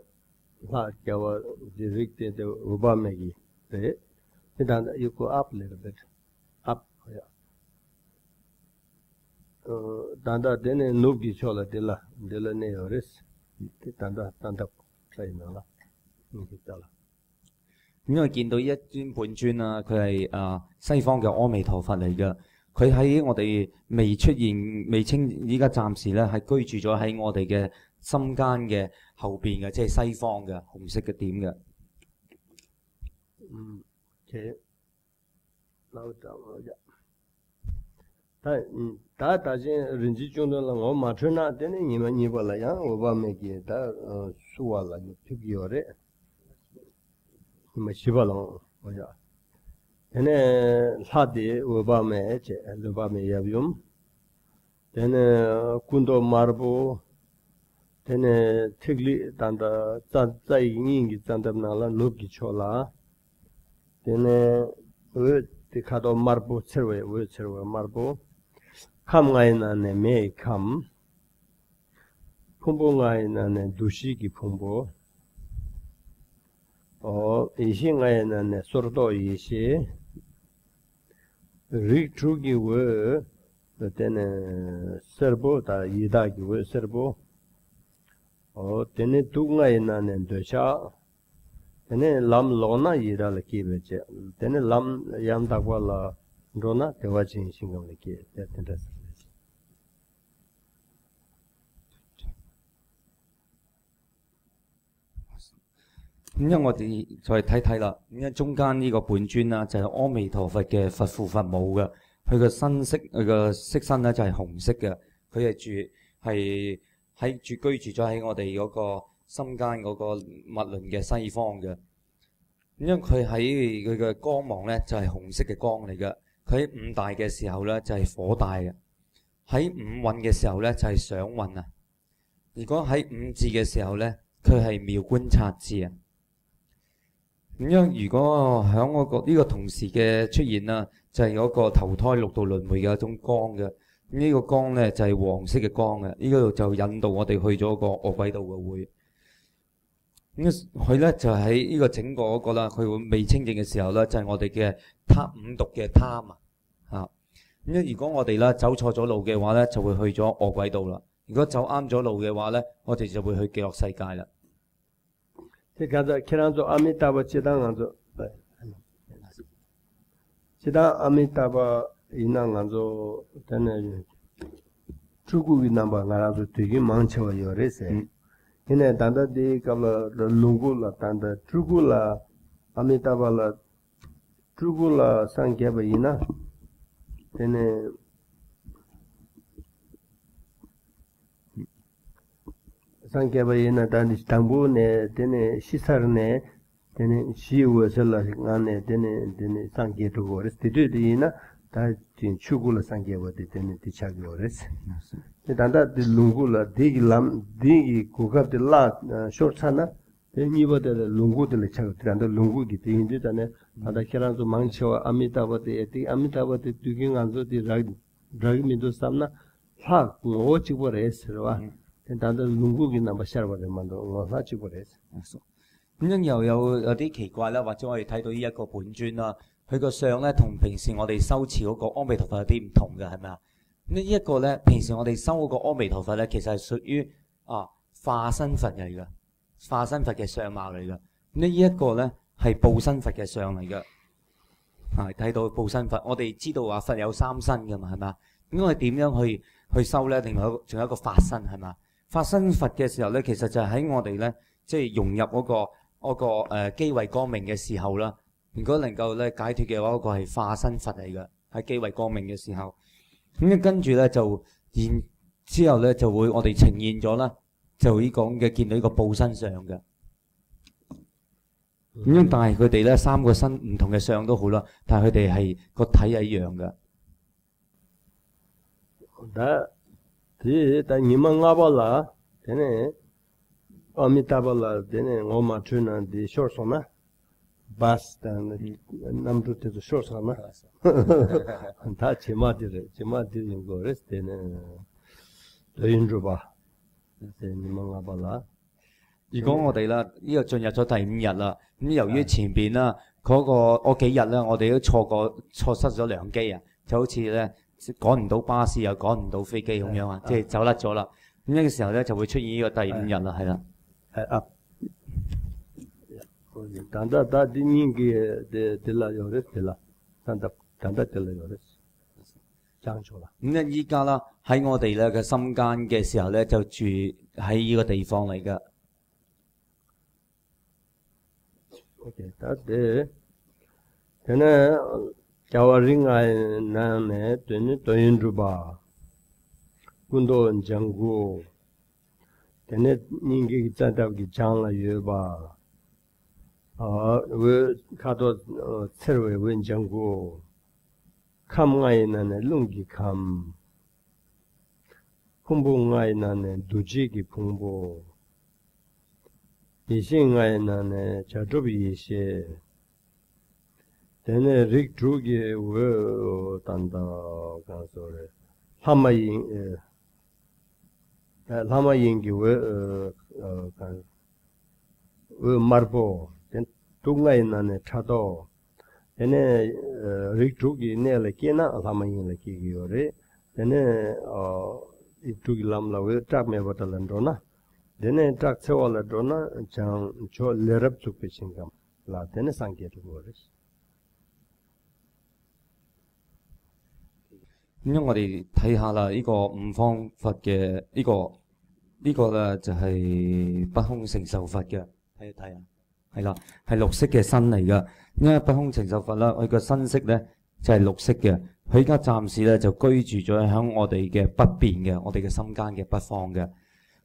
la jawa directed the Obamagi. Then you go up a little bit. Up, yeah. Tanda tene nubi chola dilla ne oris. Tanda play nala. Nukitala. 因為見到一尊本尊啊，佢係西方嘅阿彌陀佛嚟嘅。佢喺我哋未出現、未清，依家暫時咧係居住咗喺我哋嘅心間嘅後邊嘅，即係西方嘅紅色嘅點嘅。Okay. Now down. 다 다시 렌지 정도는 뭐 맞추나 되네 이만 이발이야 오바메기 다 수월라 특이어래 뭐 시발로 뭐야 얘네 사디 오바메 제 오바메 야비움 얘네 군도 마르보 얘네 특리 단다 짜짜이닝기 잔담나라 노기 초라 얘네 왜 디카도 마르보 체외 왜 체외 마르보 감가이나네 메이캄 풍부가이나네 두시기 풍부 이싱가이나네 소르도 이시 리트루기 왜 때네 서보다 이다기 왜 서보 때네 두가이나네 되샤 때네 람로나 이라를 기베체 때네 람 양다과라 로나 대화진 신경을 기에 됐다. 咁因我哋再睇睇啦，咁因中間呢個本尊啦，就係阿彌陀佛嘅佛父佛母嘅，佢個身色，佢個色身咧就係紅色嘅，佢係居住咗喺我哋嗰個心間嗰個物輪嘅西方嘅。咁因佢喺佢嘅光芒咧就係紅色嘅光嚟嘅，佢喺五大嘅時候咧就係火大嘅，喺五蘊嘅時候咧就係想蘊啊。如果喺五智嘅時候咧，佢係妙觀察智啊。咁樣如果喺嗰個呢個同時嘅出現啦，就係嗰個投胎六道輪迴嘅一種光嘅。呢個光咧就係黃色嘅光嘅，呢度就引導我哋去咗個惡鬼道嘅會。咁佢咧就喺呢個整個嗰個啦，佢會未清淨嘅時候咧，就係我哋嘅五毒嘅貪啊嚇。咁如果我哋咧走錯咗路嘅話咧，就會去咗惡鬼道啦。如果走啱咗路嘅話咧，我哋就會去極樂世界啦。即係就其他做阿彌陀佛接單啱做，接單阿彌陀佛以那啱做，真係出國嘅那把啱做對佢忙起來有啲事。現在單單啲咁啦，龍骨啦，單單出國啦，阿彌陀佛啦，出國啦，上幾百億啦，真係。상계바이나 단디 당부네 데네 시사르네 데네 시우에설라 데네 상계도 거레스 디디나 다 진추고라 상계바데 데네 디차기 거레스 단다 룽고라 디기람 디기 고갑들라 쇼트사나 데니버데 룽고들 차고 단다 룽고기 디인데다네 바다 케란도 망치와 아미타바데 에티 아미타바데 두긴 안조디 라기미도 삼나 하 오치고레스와 단단 lungu number share 我哋問到我翻住過嚟。咁樣又有啲奇怪啦，或者我哋睇到呢一個本尊啦，佢個相咧同平時我哋修持嗰個阿彌陀佛有啲唔同嘅，係咪啊？呢一個咧，平時我哋修嗰個阿彌陀佛咧，其實係屬於化身佛嚟嘅，化身佛嘅相貌嚟嘅。呢一個咧係報身佛嘅相嚟嘅。睇到報身佛，我哋知道話佛有三身㗎嘛，係咪啊？咁我哋點樣去修咧？另外仲有一個法身係嘛？法身佛嘅時候咧，其實就係喺我哋咧，即係融入嗰個機位光明嘅時候啦。如果能夠咧解脫嘅話，嗰個係化身佛嚟嘅，喺機位光明嘅時候。咁跟住咧就之後咧就會我哋呈現咗啦，就呢個嘅見到呢個報身相嘅。咁但係佢哋咧三個身唔同嘅相都好啦，但係佢哋係個體係一樣嘅。다 니망아발라 되네 아미타발라 되네 오마트나 디 쇼르소나 바스탄 남주테도 쇼르소나 다 제마디는 거레스 되네 도인주바 니망아발라 如果我哋啦呢個進入咗第五日啦，咁由於前邊啦嗰幾日咧，我哋都錯失咗良機啊，就好似咧趕唔到巴士又趕唔到飛機咁樣啊，即係走甩咗啦。咁呢個時候咧就會出現呢個第五日啦，係啦。係啊。단다 디닝게 데라 요레스 데라 단다 데라 요레스爭咗啦。咁咧依家啦喺我哋咧嘅心間嘅時候咧，就住喺呢個地方嚟㗎。OK， 得呢자와링아에 나네 도인주바 군도 장구 데네 닝게 짜다기 장라 예바 왜 가도 새로에 웬장구 감가에 나네 룽기 감 풍부가에 나네 두지기 풍부 이싱가에 나네 자주비 이시 데네 릭 drugi 왜 단다 간소레 라마잉기 왜 마르보 덴 둥가이나네 차도 데네 릭 drugi 네레 케나 라마잉레 키기요레 데네 이 drugi 람라 왜 트락메 버탈란도나 데네 트락 세월라도나 장조 레럽 죽베싱감 라 데네 상게르고레스咁樣我哋睇下啦，呢個五方佛嘅呢個咧就係不空成就佛嘅，睇一睇啊。係啦，係綠色嘅身嚟噶。因為不空情受佛啦，佢個身色咧就係綠色嘅。佢而家暫時咧就居住咗喺我哋嘅北邊嘅，我哋嘅心間嘅北方嘅。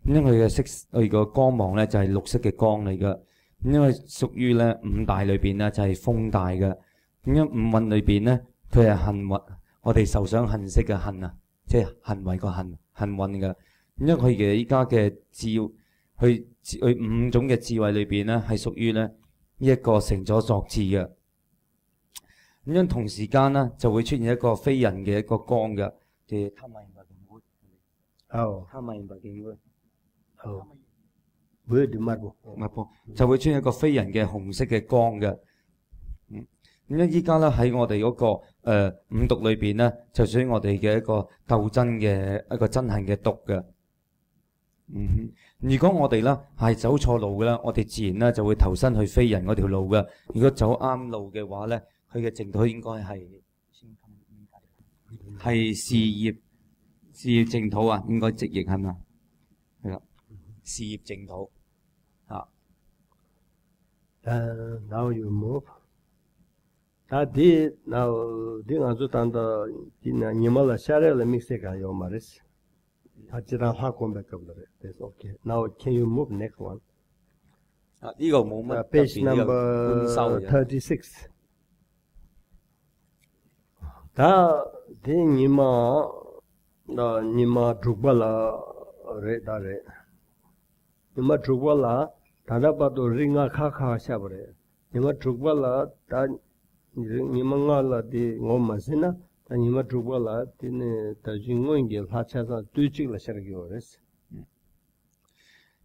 因為佢嘅色，佢個光芒咧就係綠色嘅光嚟噶。因為屬於咧五大裏邊咧就係風大嘅。咁樣五蘊裏邊咧，佢係恨蘊，我哋受想恨識嘅恨啊，即係行為個恨蘊嘅。因為佢嘅依家嘅佢五種嘅智慧裏邊咧，係屬於咧呢一個成咗作智嘅。咁樣同時間咧就會出現一個非人嘅一個光嘅，即係他咪白見會，他咪白見會，會點乜喎？就會出現一個非人嘅紅色嘅光嘅。咁樣依家咧喺我哋嗰個五毒裏邊咧，就屬於我哋嘅一個鬥爭嘅一個憎恨嘅毒嘅。如果我哋咧係走錯路嘅啦，我哋自然咧就會投身去非人嗰條路嘅。如果走啱路嘅話咧，佢嘅淨土應該係事業淨土啊，應該直譯係咪？係啦，事業淨土啊。Now you move. Di ngazu tanda di na nimala share la mixe ka yo maris. Hachira ha kom back up there. That's okay. Now can you move next one? 呢個冇乜 page number 36. Da di nima drupala re da re. Nima drupala tada pato ringa kha shabre. Nima drupala da nimangala di ngomasina ta nima drupala tine ta jingoinge hachasa tuichik la shargiores.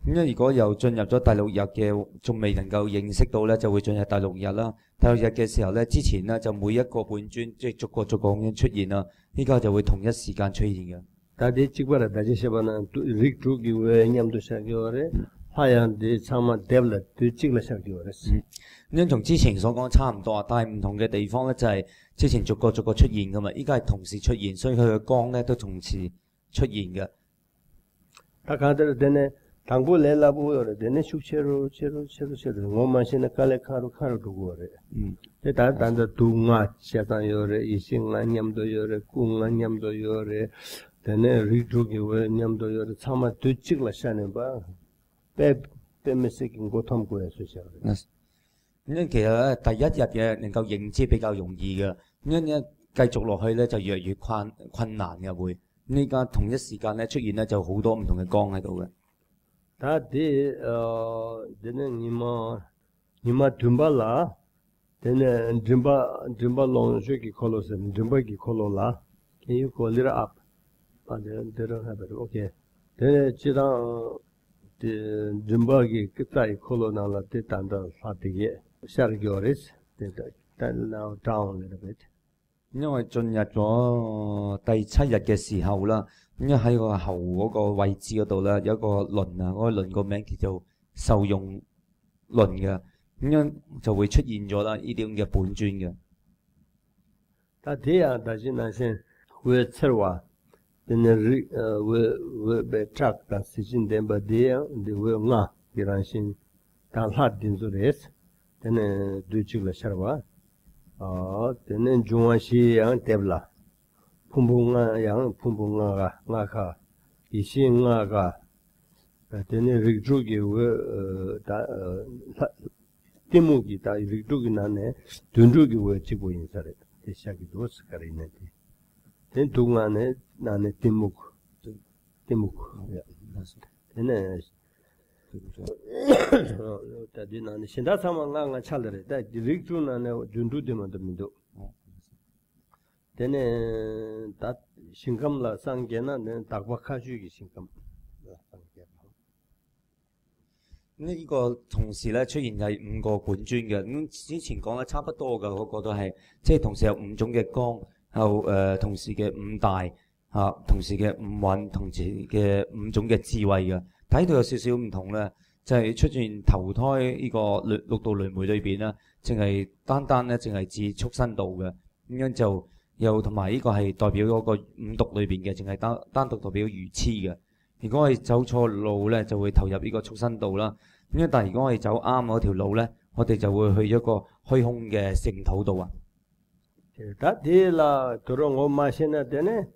咁如果又進入咗第六日嘅，仲未能夠認識到咧，就會進入第六日啦。第六日嘅時候咧，之前咧就每一個本尊即係逐個咁樣出現啦，依家就會同一時間出現嘅。但係即係話大家寫翻啦，rik住嘅會念到上嘅話咧，係啲參啊 develop 對即係上嘅話咧。咁同之前所講差唔多啊，但係唔同嘅地方咧就係之前逐個出現噶嘛，依家係同時出現，所以佢嘅光咧都同時出現嘅。但係嗰啲咧。당고 렐라부요래 되네 숙체로 ngomasina kale 두고래 대다 단다 둥아 샤단요래 이싱나 냠도요래 꿍나 냠도요래 되네 리두기 왜 냠도요래 참아 뒤찍라 샤네 봐 빼메시긴 고탐고야 소샤 咁其實咧第一日嘅能夠認知比較容易嘅，咁樣繼續落去咧就越嚟越困難嘅會。呢家同一時間咧出現咧就好多唔同嘅光喺度嘅。다디 데네 니마 듬발라 데네 듬바 롱쇼기 콜로스 듬바기 콜로라 can you call it up they don't have it okay 데네 지랑 듬바기 끝까지 콜로나라 데단다 사디게 샤르기오리스 now down a little bit 因為進入咗第7日嘅時候啦，咁樣喺個喉嗰個位置嗰度咧有一個輪啊，嗰個輪個名叫做受用輪嘅，咁樣就會出現咗啦呢啲咁嘅本尊嘅。但係啊，大家嗱先會測話，會被測但事情點不啲，你會啱，既然先但係點做嘅，但係對住嚟測話。tenen juwashi yang tebla pumbunga yang pumbunga ngaka isi ngaka tenen rigjugi we da timugi da rigjugi nane dunjugi we chibu insare teshagi dos karine ten tungane nane timuk ya tenen tadi nane shinda sama nga chalare da rigju nane jundu demanda mindo tene da shingamla sangena ne dakwa khashugi shingam 呢個同時咧出現係5個本尊嘅，咁之前講得差不多嘅，嗰個都係即係同時有5種嘅光，有同時嘅5大同時嘅5蘊，同時嘅5種嘅智慧嘅。睇到有少少唔同咧，就係出現投胎呢個六道輪迴裏邊咧，淨係單咧淨係指畜生道嘅，咁樣就又同埋呢個係代表嗰個五毒裏邊嘅，淨係單獨代表愚痴嘅。如果我哋走錯路咧，就會投入呢個畜生道啦。咁樣但係如果我哋走啱嗰條路咧，我哋就會去一個虛空嘅淨土度啊。다 데라 도롱 마시나 되네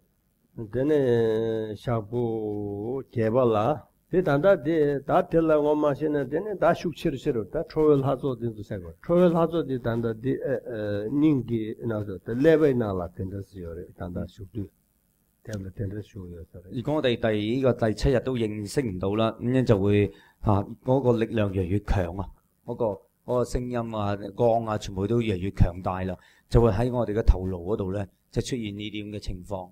되네 샤부 개발라 대단다 다 데라 마시나 되네 다 숙치르시로 다 초월 하조든도 세고 초월 하조디 단다 닝기 나서 레벨 나라 된다스요 단다 숙두 때문에 된다 쇼요. 如果我哋呢個第7日都認識唔到啦，咁樣就會嗰個力量越嚟越強啊，嗰個聲音啊、光啊，全部都越嚟越強大啦，就會喺我哋嘅頭腦嗰度咧，就出現呢啲咁嘅情況。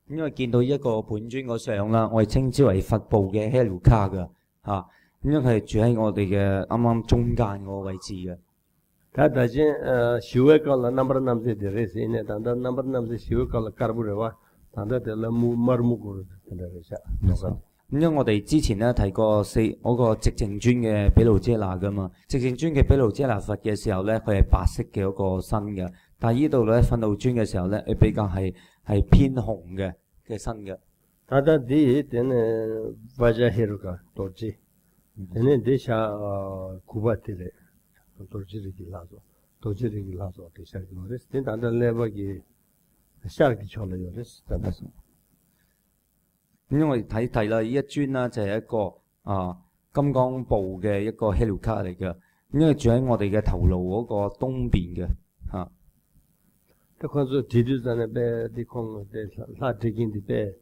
因為見到一個本尊個相啦，我哋稱之為佛部嘅希魯卡㗎嚇，咁樣佢係住喺我哋嘅啱啱中間個位置嘅。다다진 시외깔 넘버 남제 데레스네 단다 넘버 남제 시외깔 카르부레와 단다 데라 머무고 데레샤 咁因為我哋之前咧提過嗰個寂靜尊嘅毗盧遮那噶嘛，寂靜尊嘅毗盧遮那佛嘅時候咧，佢係白色嘅嗰個身嘅，但係呢度咧憤怒尊嘅時候咧，佢比較係偏紅嘅身嘅。다다 디 데네 바자히루가 도지 데네 데샤 쿠바티레 도지르기 라조 데샤기 노레스 단다 레바기 샤르기 촐레요레스 단다。咁我哋睇啦，呢一尊啦就係一個金剛部嘅一個希魯卡嚟嘅，因為住喺我哋嘅頭顱嗰個東邊嘅嚇。또 그래서 디디자네 베 디콩 데 라디긴디 베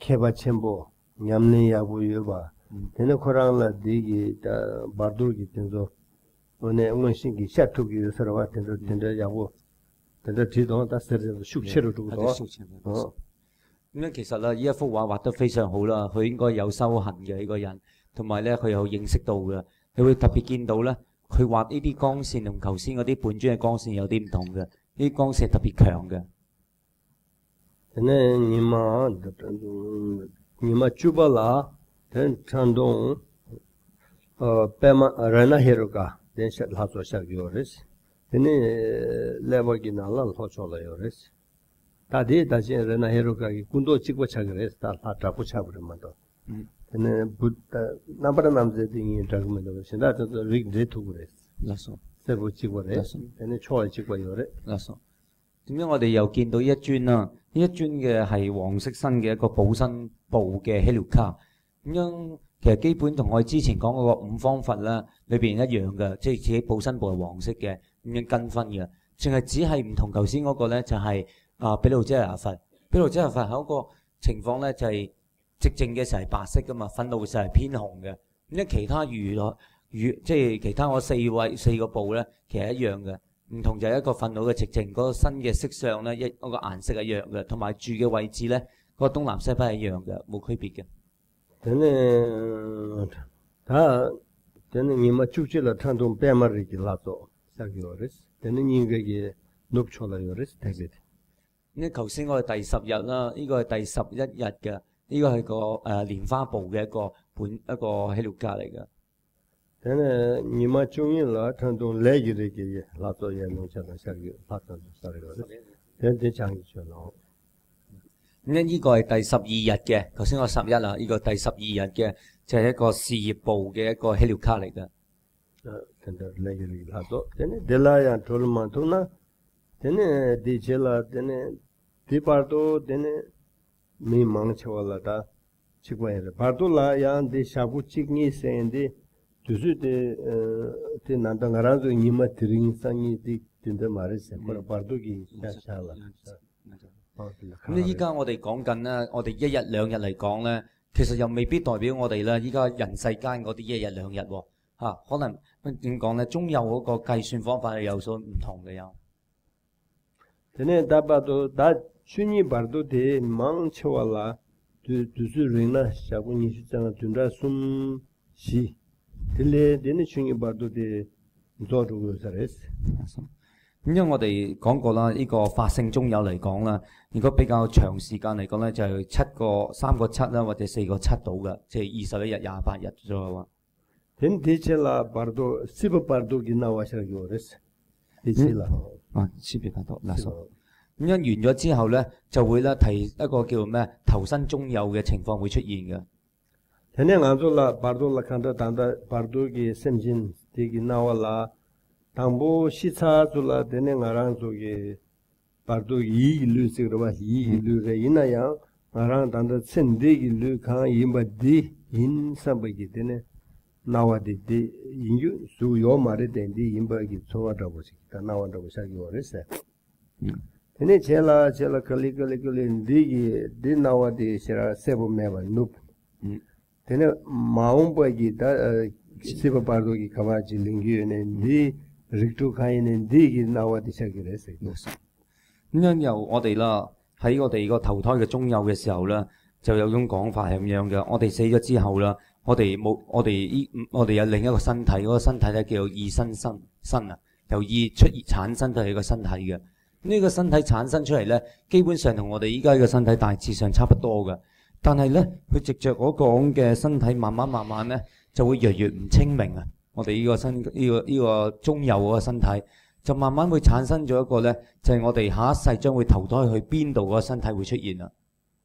케바쳔보 냠니야부여바 데네 코랑라 디기 다 바두르기 텐조 오네 응원신기 샤투기 서로와 텐조 텐조 야부 텐조 디도 다 서르 숙체로 두고咁樣其實呢一幅畫畫得非常好啦，佢應該有修行嘅呢個人，同埋咧佢有認識到嘅，你會特別見到咧，佢畫呢啲光線同頭先嗰啲本尊嘅光線有啲唔同嘅，呢啲光線特別強嘅。呢니마 주발라 된 찬동 페마 라나 헤로가 된 샤라조 샤기오레스 데네 레버기나라 호초라요레스 다디 다시 라나 헤로가 군도 찍고 차그레스 다 잡고 차버면도 데네 부다 나바라 남제딩이 드그면도 신다도 리그레투그레스 라소 세고 찍고레스 데네 초에 찍고요레 라소 點解我哋又見到一尊啊？呢一尊嘅係黃色身嘅一個寶身部嘅希魯卡，咁樣其實基本同我哋之前講嗰個五方佛啦裏邊一樣嘅，即係自己寶身部係黃色嘅，咁樣跟分嘅，淨係只係唔同頭先嗰個咧就係毗盧遮那佛，毗盧遮那佛喺一個情況咧就係寂靜嘅時候係白色噶嘛，憤怒嘅時候係偏紅嘅，咁樣其他即係其他嗰四個部咧其實一樣嘅。唔同就係一個憤怒嘅寂靜，嗰個身嘅色相咧嗰個顏色一樣嘅，同埋住嘅位置咧嗰個東南西北係一樣嘅，冇區別嘅。等你咪住住啦，聽到變埋嚟嘅拉咗，實有嘅，等你應該嘅錄出嚟有嘅，特別。咁頭先我哋第10日啦，呢個係第11日嘅，呢個係個蓮花部嘅一個希魯卡嚟嘅。근데 니마 중이라 탄동 레기르기 라토에 놓쳐서 샤기 파탄 사르고 된대 장이죠. 呢個係第12日嘅，頭先我11啦，呢個第12日嘅就係一個事業部嘅一個希魯卡嚟嘅。근데 레기르기 라토 근데 델라야 돌만토나 근데 디젤라 근데 디파르토 근데 미 망쳐와라다 치고야 파르토라 야한테 샤부 찍니 세인데 두수데 테 난당가라도 니마 드링상이 딘데 말이세 그러 바르도기 샤샤라 咁依家我哋講緊咧，我哋1日2日嚟講咧，其實又未必代表我哋咧依家人世間嗰啲1日2日喎嚇，可能點講咧？中有嗰個計算方法係有所唔同嘅有。근데 다바도 다 춘이 바르도데 망쳐와라 두수르나 샤군이 시장아 준다 숨시 딜레 데네 춘이 바르도데 조르고 사레스 咁因為我哋講過啦，呢個法性中有嚟講啦，如果比較長時間嚟講咧，就係3個7啦，或者4個7到嘅，即係21日、28日左右啊。Tendicela pardo, siba pardo ginawa siya gores. Dicela. 斯別法多嗱，咁樣完咗之後咧，就會咧提一個叫咩投身中有嘅情況會出現嘅。Tene nganzola pardo la kanda tanda pardo gi semjin di ginawa la tambo shitsa zula tene ngarang zo gi pardo gi lu sigrwa yi lu re ina yang ngarang tanda sende gi lu kan yimba di in samba gi tene nawa di inyu su yo mare dendi yimba gi chowa dabo sikta nawa dabo shagi warese. Tene chela kali di nawa di shira sebo mewa nup. Tene maumba gi da siba pardo gi kawaji lingyu ne di riktu kai ne di gi nawa di shagi rese. 咁樣由我哋啦，喺我哋個投胎嘅中有嘅時候咧，就有種講法係咁樣嘅。我哋死咗之後啦，我哋有另一個身體，嗰個身體咧叫做意身啊，由意產生出嚟個身體嘅。呢個身體產生出嚟咧，基本上同我哋依家嘅身體大致上差不多嘅。但係咧，佢藉着嗰個嘅身體慢慢咧，就會越嚟越唔清明啊！我哋呢個中有嗰個身體，就慢慢會產生咗一個咧，就係我哋下一世將會投胎去邊度嗰個身體會出現啦。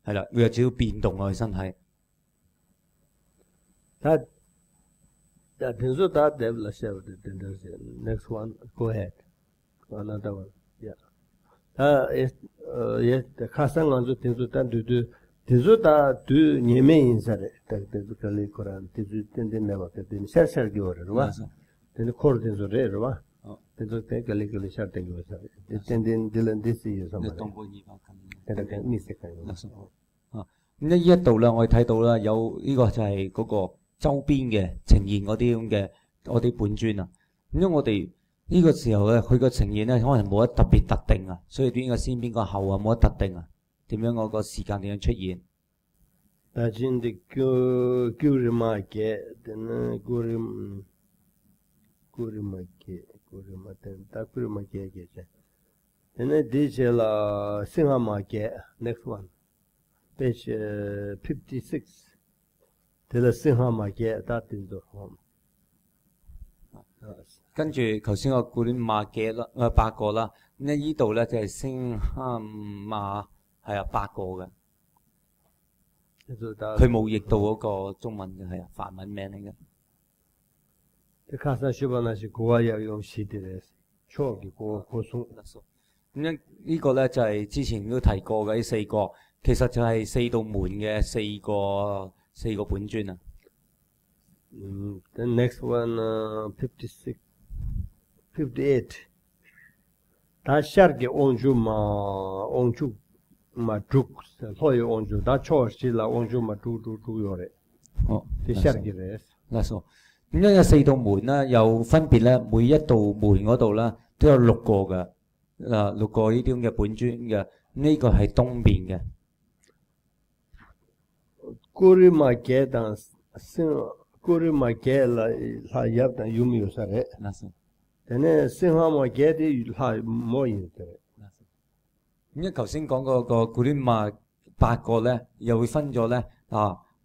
係啦，會有少少變動我哋身體。that develop next one, go ahead. Another one. Yeah. Yes, the Kasang Anzu Tinsu Tan to do Tizuta do Nieme inside the Kali Koran, Tizu Tendin never get in Sasha Giver, then the court is a rare, Tizu take a legal shot take you. It's Tendin Dylan this year something. 咁呢一度咧，我哋睇到啦，有呢個就係嗰個周邊嘅呈現嗰啲咁嘅嗰啲本尊啊。咁因為我哋呢個時候咧，佢個呈現咧可能冇得特別特定啊，所以邊個先邊個後啊，冇得特定啊。點樣嗰個時間點樣出現？但係啲Gurima嘅，then Gurima嘅啫。then this la Singhama嘅 next one page 56 till the Singhama嘅that in the home。跟住頭先個古典馬嘅啦，8個啦，咁呢度咧就係星哈馬係啊8個嘅，佢冇譯到嗰個中文嘅係啊梵文名嚟嘅。咁呢個咧就係之前都提過嘅呢4個，其實就係4道門嘅4個本尊啊。The next one, 56, 58. Da sharge onju ma truk, hoy onju, da chorsi la onju ma tu yore. 啲 sharge res。嗱，咁樣有4道門啦，又分別咧每一道門嗰度咧都有6個嘅，6個呢啲咁嘅本尊嘅，呢個係東邊嘅。Kurima ke dan Kurima ke la yab dan yumi usare。Tene Singhama ke di la mo yintere。咁一頭先講嗰個古典馬8個咧，又會分咗咧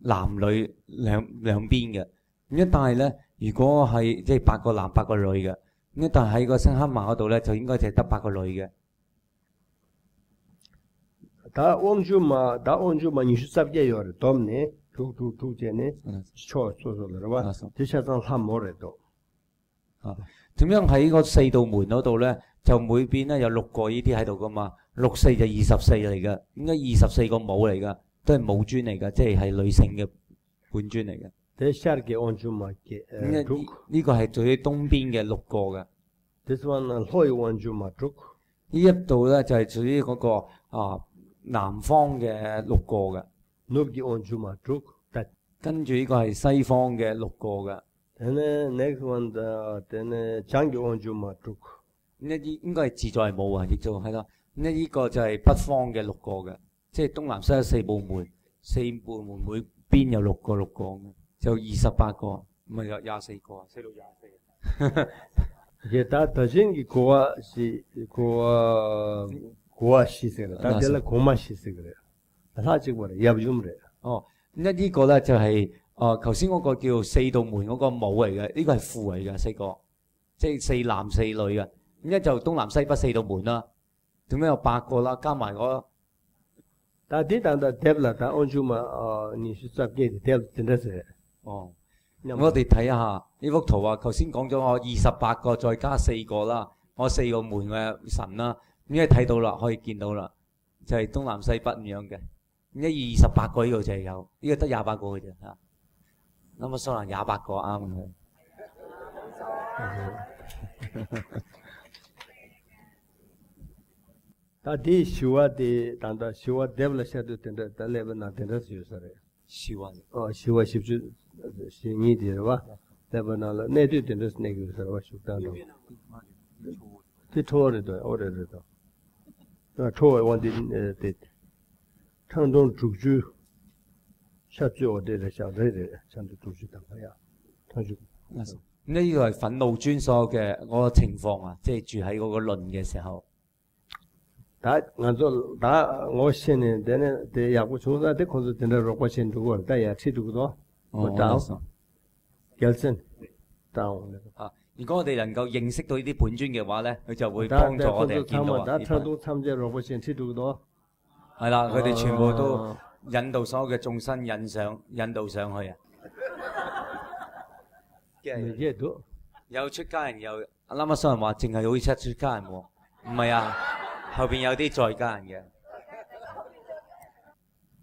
男女兩邊嘅。咁一但係咧，如果係即係8個男8個女嘅，咁一但係喺個星哈馬嗰度咧，就應該就係得8個女嘅。Da onju ma 23yor domne tu jene cho la ba。即係當喊冇嚟到。點樣喺個4道門嗰度咧，就每邊咧有6個呢啲喺度噶嘛，6 4就24嚟嘅，應該24個母嚟噶，都係母尊嚟噶，即係女性嘅本尊嚟嘅。呢個係屬於東邊嘅6個嘅。This one hoy onju ma truk。呢一度咧就係屬於嗰個南方嘅6個嘅。Nobody onju ma truk。跟住呢個係西方嘅6個嘅。Then next one then Changi onju ma truk。呢啲應該係自在母啊，亦就係啦。呢個就係北方嘅6個嘅，即係東南西4部門，4部門每邊有6個嘅，就28個，唔係有24個，4到24。 이게 다 더진기 고아 시세라. 다 될라 고마 시세 그래요. 사직 뭐래? yapjum래. 哦，咁呢個咧就係頭先嗰個叫四道門嗰個舞嚟嘅，呢個係父嚟嘅四個，即係四男四女嘅。咁一就東南西北四道門啦，點解有8個啦？加埋嗰 다 디단다 devla 다 온주마你是在给devla 真的是。哦，我哋睇下呢幅圖啊，頭先講咗我28個再加4個啦，我4個門嘅神啦，咁你睇到啦，可以見到啦，就係東南西北咁樣嘅。咁28個呢度就係有，呢個得28個嘅啫嚇。咁啊，蘇蘭28個啱嘅。다디 시와디 단다 시와 devla 샤도 된다 달레바나 된다 시우서래. 笑啊！ 시와 십주 신이 되와 레바나라 내도 된다 스네기서와 숙단도. 티토르도 오래도. 초에 원디 데 청동 죽주 샤주 어디를 샤르르 참도 죽주 당파야. 청주 咁呢個係憤怒尊所有嘅嗰個情況啊，即係住喺嗰個輪嘅時候。 다 먼저 다 오신에 되는 대 야구 조사 때 거기서 된다 로고신 두고 다야 치두고도 다운 결선 다운 啊，如果我哋能夠認識到呢啲本尊嘅話咧，佢就會幫助我哋見到啊。 다 차도 참제 로고신 치두고도 係啦，佢哋全部都引導所有嘅眾生引導上去啊。 이제도 有出家人有，啱啱上人話淨係好似出家人喎，唔係啊。 後邊有啲在家人嘅，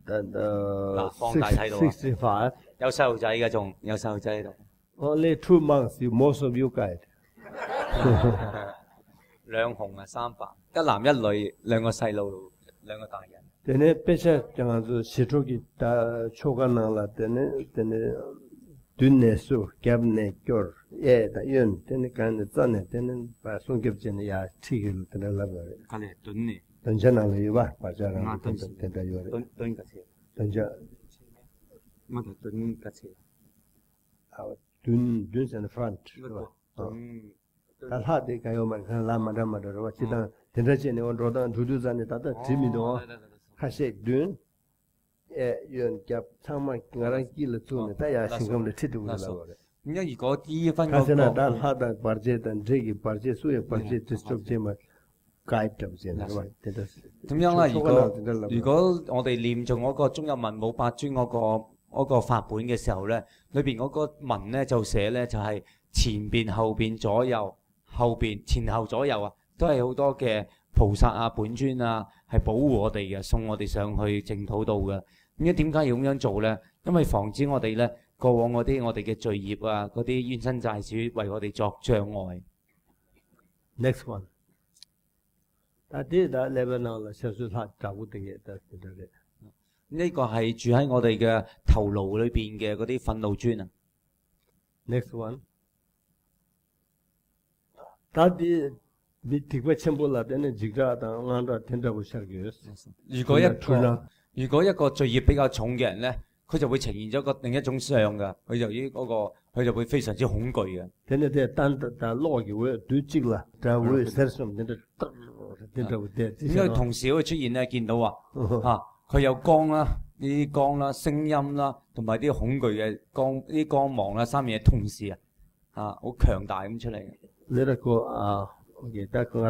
嗱放大睇到啊，有細路仔嘅，仲有細路仔喺度。Only 2 months, most of you guide. 兩紅啊3白，一男一女，兩個細路，兩個大人。 되네 빼셔 정아서 시초기 다 초간나라 되네 듄네수 갭네 겨 예다 연 되네 간에 짠네 되네 바 손겹전에 야 튀길 되라고 그래 둔네 던전나를 이봐 바자랑 된다 요래 둔 같이 던져 맞아 둔 같이 둔센 프런트 다 하데 가요만 라마라마로 와치다 된다지네 원로다 두두잔에 다다 지미도 하세 둔 연夾參與我哋記錄住呢，但係成功的程度啦。咁因如果啲分嗰個，佢係但係但係parje但係嘅parje所有parje district 啫嘛，guide 咁先係嘛，點樣啦？如果我哋念誦嗰個中有文武八尊嗰個法本嘅時候咧，裏邊嗰個文咧就寫咧就係前邊、後邊、左右、後邊、前後左右啊，都係好多嘅菩薩啊、本尊啊，係保護我哋嘅，送我哋上去淨土度嘅。 咁點解要咁樣做咧？因為防止我哋咧過往我哋嘅罪業啊，嗰啲冤親債主為我哋作障礙。Next one， 但係呢個 level 啦，少數他照顧嘅得嘅。呢個係住喺我哋嘅頭顱裏邊嘅嗰啲憤怒尊啊。Next one， 但係你聽過全部啦，等你自家當按照聽到會寫嘅。如果一個罪業比較重嘅人咧，佢就會呈現咗另一種相㗎，佢就佢就會非常之恐懼嘅。但係會對峙啦，但會產生因為同時會出現咧，見到佢有光啦，呢啲光啦、聲音啦，同埋啲恐懼嘅光芒啦，三樣嘢同時好強大咁出嚟嘅。你呢個OK， 但係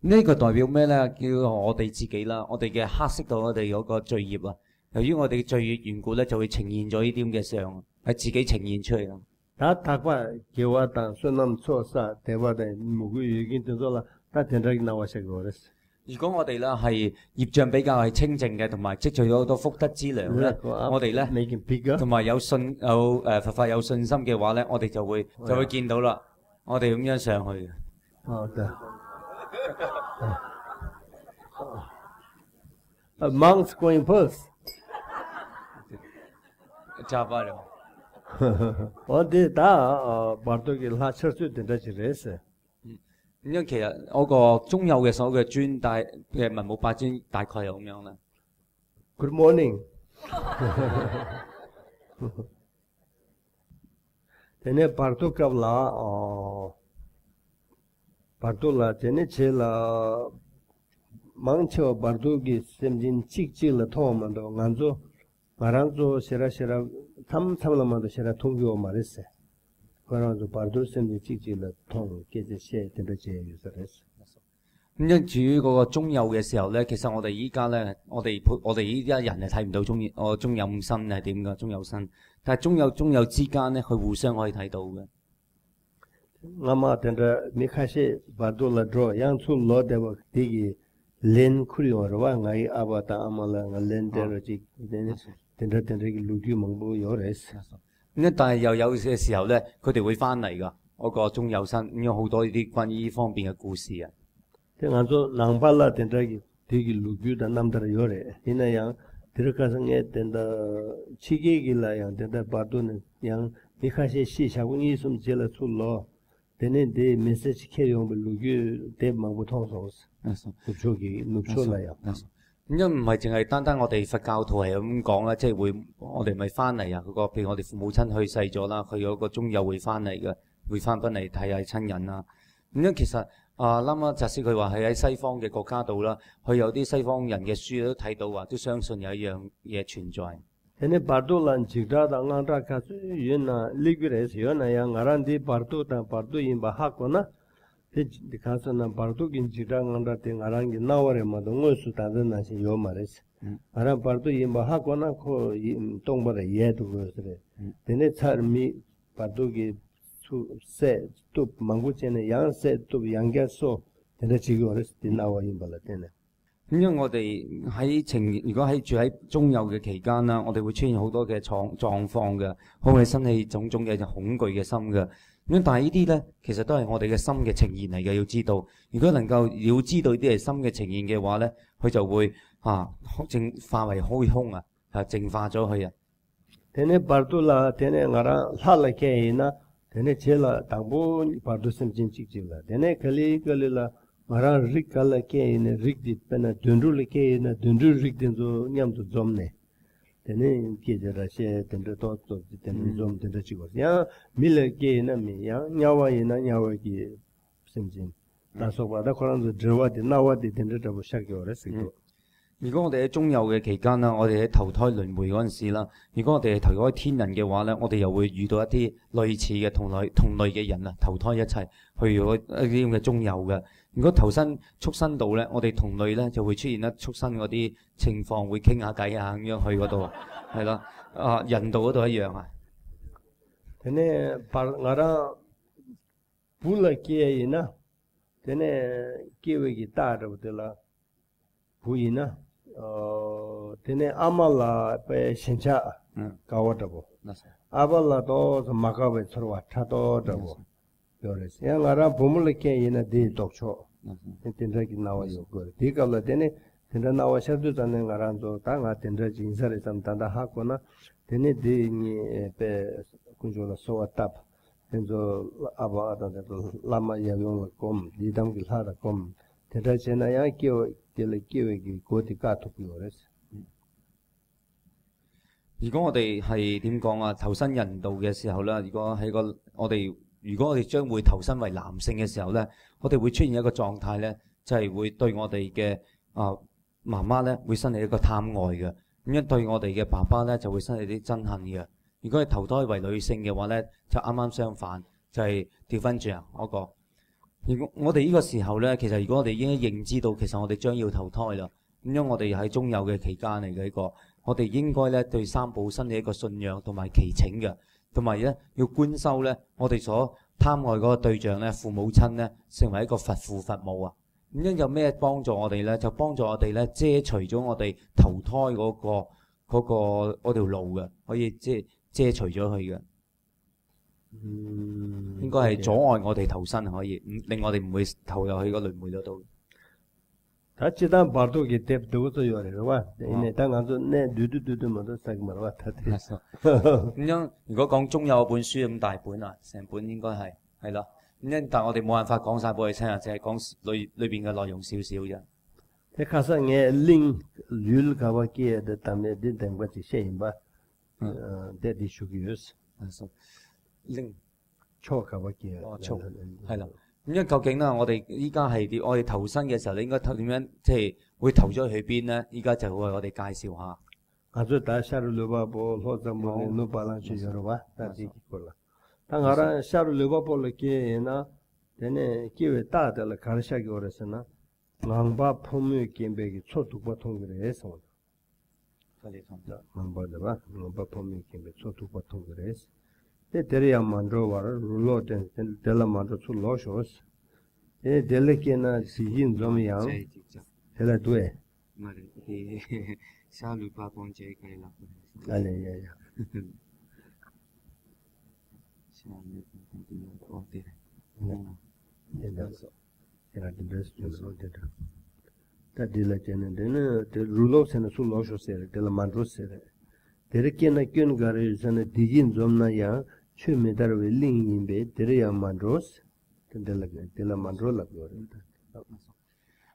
呢個代表咩咧？叫我哋自己啦，我哋嘅黑色到我哋嗰個罪業啊。由於我哋嘅罪業緣故咧，就會呈現咗呢啲咁嘅相，係自己呈現出嚟咯。如果我哋咧係業障比較係清淨嘅，同埋積聚咗好多福德之糧咧，我哋咧同埋有佛法有信心嘅話咧，我哋就會見到啦。我哋咁樣上去嘅。好的。Monks going first。揸翻嚟。我哋打巴多嘅拉出去定得住嘅事。咁樣其實嗰個中有嘅所有嘅尊大嘅文武八尊大概係咁樣啦。Good morning。tene parto kabla parto la tene chela 망쳐 바르도기 셈진 찍찍을 토만도 간조 마랑조 세라세라 탐탐라만도 세라 통교 말했어. 그러나도 바르도 셈진 찍찍을 통 계제시에 된다지 유서랬어. 咁因至於嗰個中有嘅時候咧，其實我哋依家咧，我哋依家人係睇唔到中有心係點㗎，中有身，但係中有之間咧，佢互相可以睇到嘅。 아마 된다 미카시 바르도라 드로 양출 로데버 디기 len kuriorwa ngai abata amala ngalen derji dender기 루기 망보 요레스 咁但係又有嘅時候咧，佢哋會翻嚟㗎。嗰個中有身咁有好多呢啲關於呢方面嘅故事啊。 tenganzo nangpala dender기 디기 루기 da namdar yore ina yang 들어가서에 된다 치게기라 yang 된다 바도는 yang 미카시 시샤군이 좀 제라 출로 되는 데 메시지 캐리온 루기 대 망보 통소스 咁因為唔係淨係單單我哋佛教徒係咁講啦，即係會我哋咪翻嚟啊！嗰個譬如我哋父母親去世咗啦，佢有個中有會翻嚟嘅，會翻嚟睇下親人啦。咁樣其實啱啱扎斯佢話係喺西方嘅國家度啦，佢有啲西方人嘅書都睇到話，都相信有一樣嘢存在。 Ini partu lan cikda da nganta kasu yuna ligres yuna yang ngaranti partu dan partu imba hakona di kasu na partu kin cikda nganta ti ngarangi naware ma dongo su tanda nasi yo mares ngaran partu imba hakona ko tongbara ye tu go sre tene char mi partu ki su se tup mangu chene yang se tup yangya so tene chigo res ti nawa imba la tene 咁因為我哋如果喺住喺中有嘅期間啦，我哋會出現好多嘅狀況嘅，可能生起種種嘅恐懼嘅心嘅。咁但係呢啲咧，其實都係我哋嘅心嘅呈現嚟嘅。要知道，如果能夠要知道呢啲係心嘅呈現嘅話咧，佢就會淨化為虛空啊，淨化咗佢啊。tene partu la tene ngara hala ke ina tene chela tangbo partu semjin chikjila tene kali la ngara rik kala ke ina rik dit pena dundru le ke ina dundru rik den zo nyam to zomne tene ke jara she tende to tende zom tende chigos ya mile ke ina mi ya nyawa ki semjin ta so ba da koran zo drwa de nawa de tende ta bo shakyo re sikto 如果我哋喺中有嘅期間啦，我哋喺投胎輪迴嗰陣時啦，如果我哋係投胎天人嘅話咧，我哋又會遇到一啲類似嘅同類嘅人啊，投胎一齊去咗一啲咁嘅中有嘅。如果投身畜生道咧，我哋同類咧就會出現得畜生嗰啲情況，會傾下偈啊咁樣去嗰度，係啦，人道嗰度一樣啊。tene ngara pula ke ina tene kewe ki ta ro de la puina tene amala pe shincha kawatabo abala to makabe chorwa thato dabo yores ya ngara bumule ke ina de dokcho tendra ki nawa yo go dikala tene tendra nawa shadu tane ngara do ta nga tendra ji insare sam tanda hakona tene de ni pe kunjola so tap tenzo aba da lama ya yo kom didam ki hada kom tendra chena ya kyo如果我哋係點講啊？投身人道嘅時候咧，如果我哋將會投身為男性嘅時候咧，我哋會出現一個狀態咧，就係會對我哋嘅媽媽咧會生起一個貪愛嘅，咁樣對我哋嘅爸爸咧就會生起啲憎恨嘅。如果係投胎為女性嘅話咧，就啱啱相反，就係調翻轉嗰個。 如果我哋呢個時候咧，其實如果我哋已經認知到，其實我哋將要投胎啦。咁樣我哋喺中有嘅期間嚟嘅呢個，我哋應該咧對三寶生起一個信仰同埋祈請嘅，同埋咧要觀修咧我哋所貪愛嗰個對象咧父母親咧成為一個佛父佛母啊。咁樣有咩幫助我哋咧？就幫助我哋咧遮除咗我哋投胎嗰條路嘅，可以遮除咗佢嘅。 應該係阻礙我哋投身可以，令我哋唔會投入去個輪迴嗰度。咁樣如果講中有本書咁大本啊，成本應該係啦。咁樣但係我哋冇辦法講晒俾你聽啊，淨係講裏邊嘅內容少少啫。即係卡上嘅 link 亂搞嘅嘅，但係啲定位係寫唔吧？啲啲屬於。 令錯嘅乜嘢？錯係啦。咁因為究竟咧，我哋依家係我哋投身嘅時候，你應該點樣即係會投咗去邊咧？依家就會我哋介紹下。아주 다샤르 르바보 호자모네 노발란치 여러와 다지 콜라 당하라 샤르 르바볼케나 데네 기회 따들 가르샤기 오르스나 랑바 폼이 김베기 초tuk바 통그레서 망바다바 랑바 폼이 김베 초tuk바 통그레스 데 데리야 만드로 와라 룰로텐 델라 만드로 출로쇼스 에 델레케나 시진 좀이양 델라 두에 Sao lupa ponche kay la. Ale ya ya. Era de best so did. Ta dila chene de rulo sene su lo sho sere de la mandro sere. Dere kena kyun gare sene digin zomna ya chhe me dar we ling yin be dere ya mandros de la mandro la gore.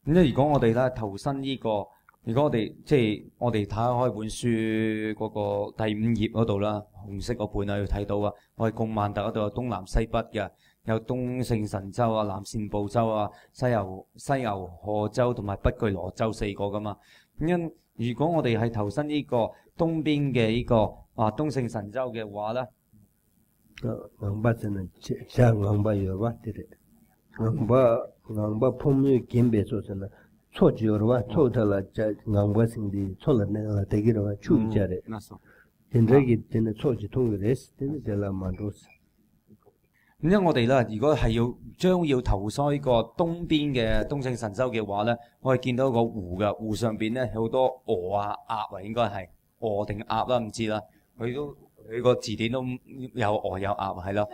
咁咧，如果我哋咧投身呢個，如果我哋即係我哋睇開本書嗰個第5頁嗰度啦，紅色嗰本啊，要睇到啊，我哋貢曼特嗰度有東南西北嘅，有東聖神州啊、南線部州啊、西牛賀州同埋北巨羅州4個噶嘛。咁如果我哋係投身呢個東邊嘅呢個東聖神州嘅話咧，랑바 sene cha 랑바 yoba dere. 랑바 폼이 김베 소스나 초지어와 초달라 자 랑바 생디 초라네라 되기로 추자래. 인적이 되는 초지 통일에스 되는 데라 만도스. 咁因為我哋咧，如果係將要投腮呢個東邊嘅東聖神州嘅話咧，我哋見到一個湖嘅，湖上邊咧有好多鵝啊、鴨啊，應該係鵝定鴨啦，唔知啦。佢個字典都有鵝有鴨係咯。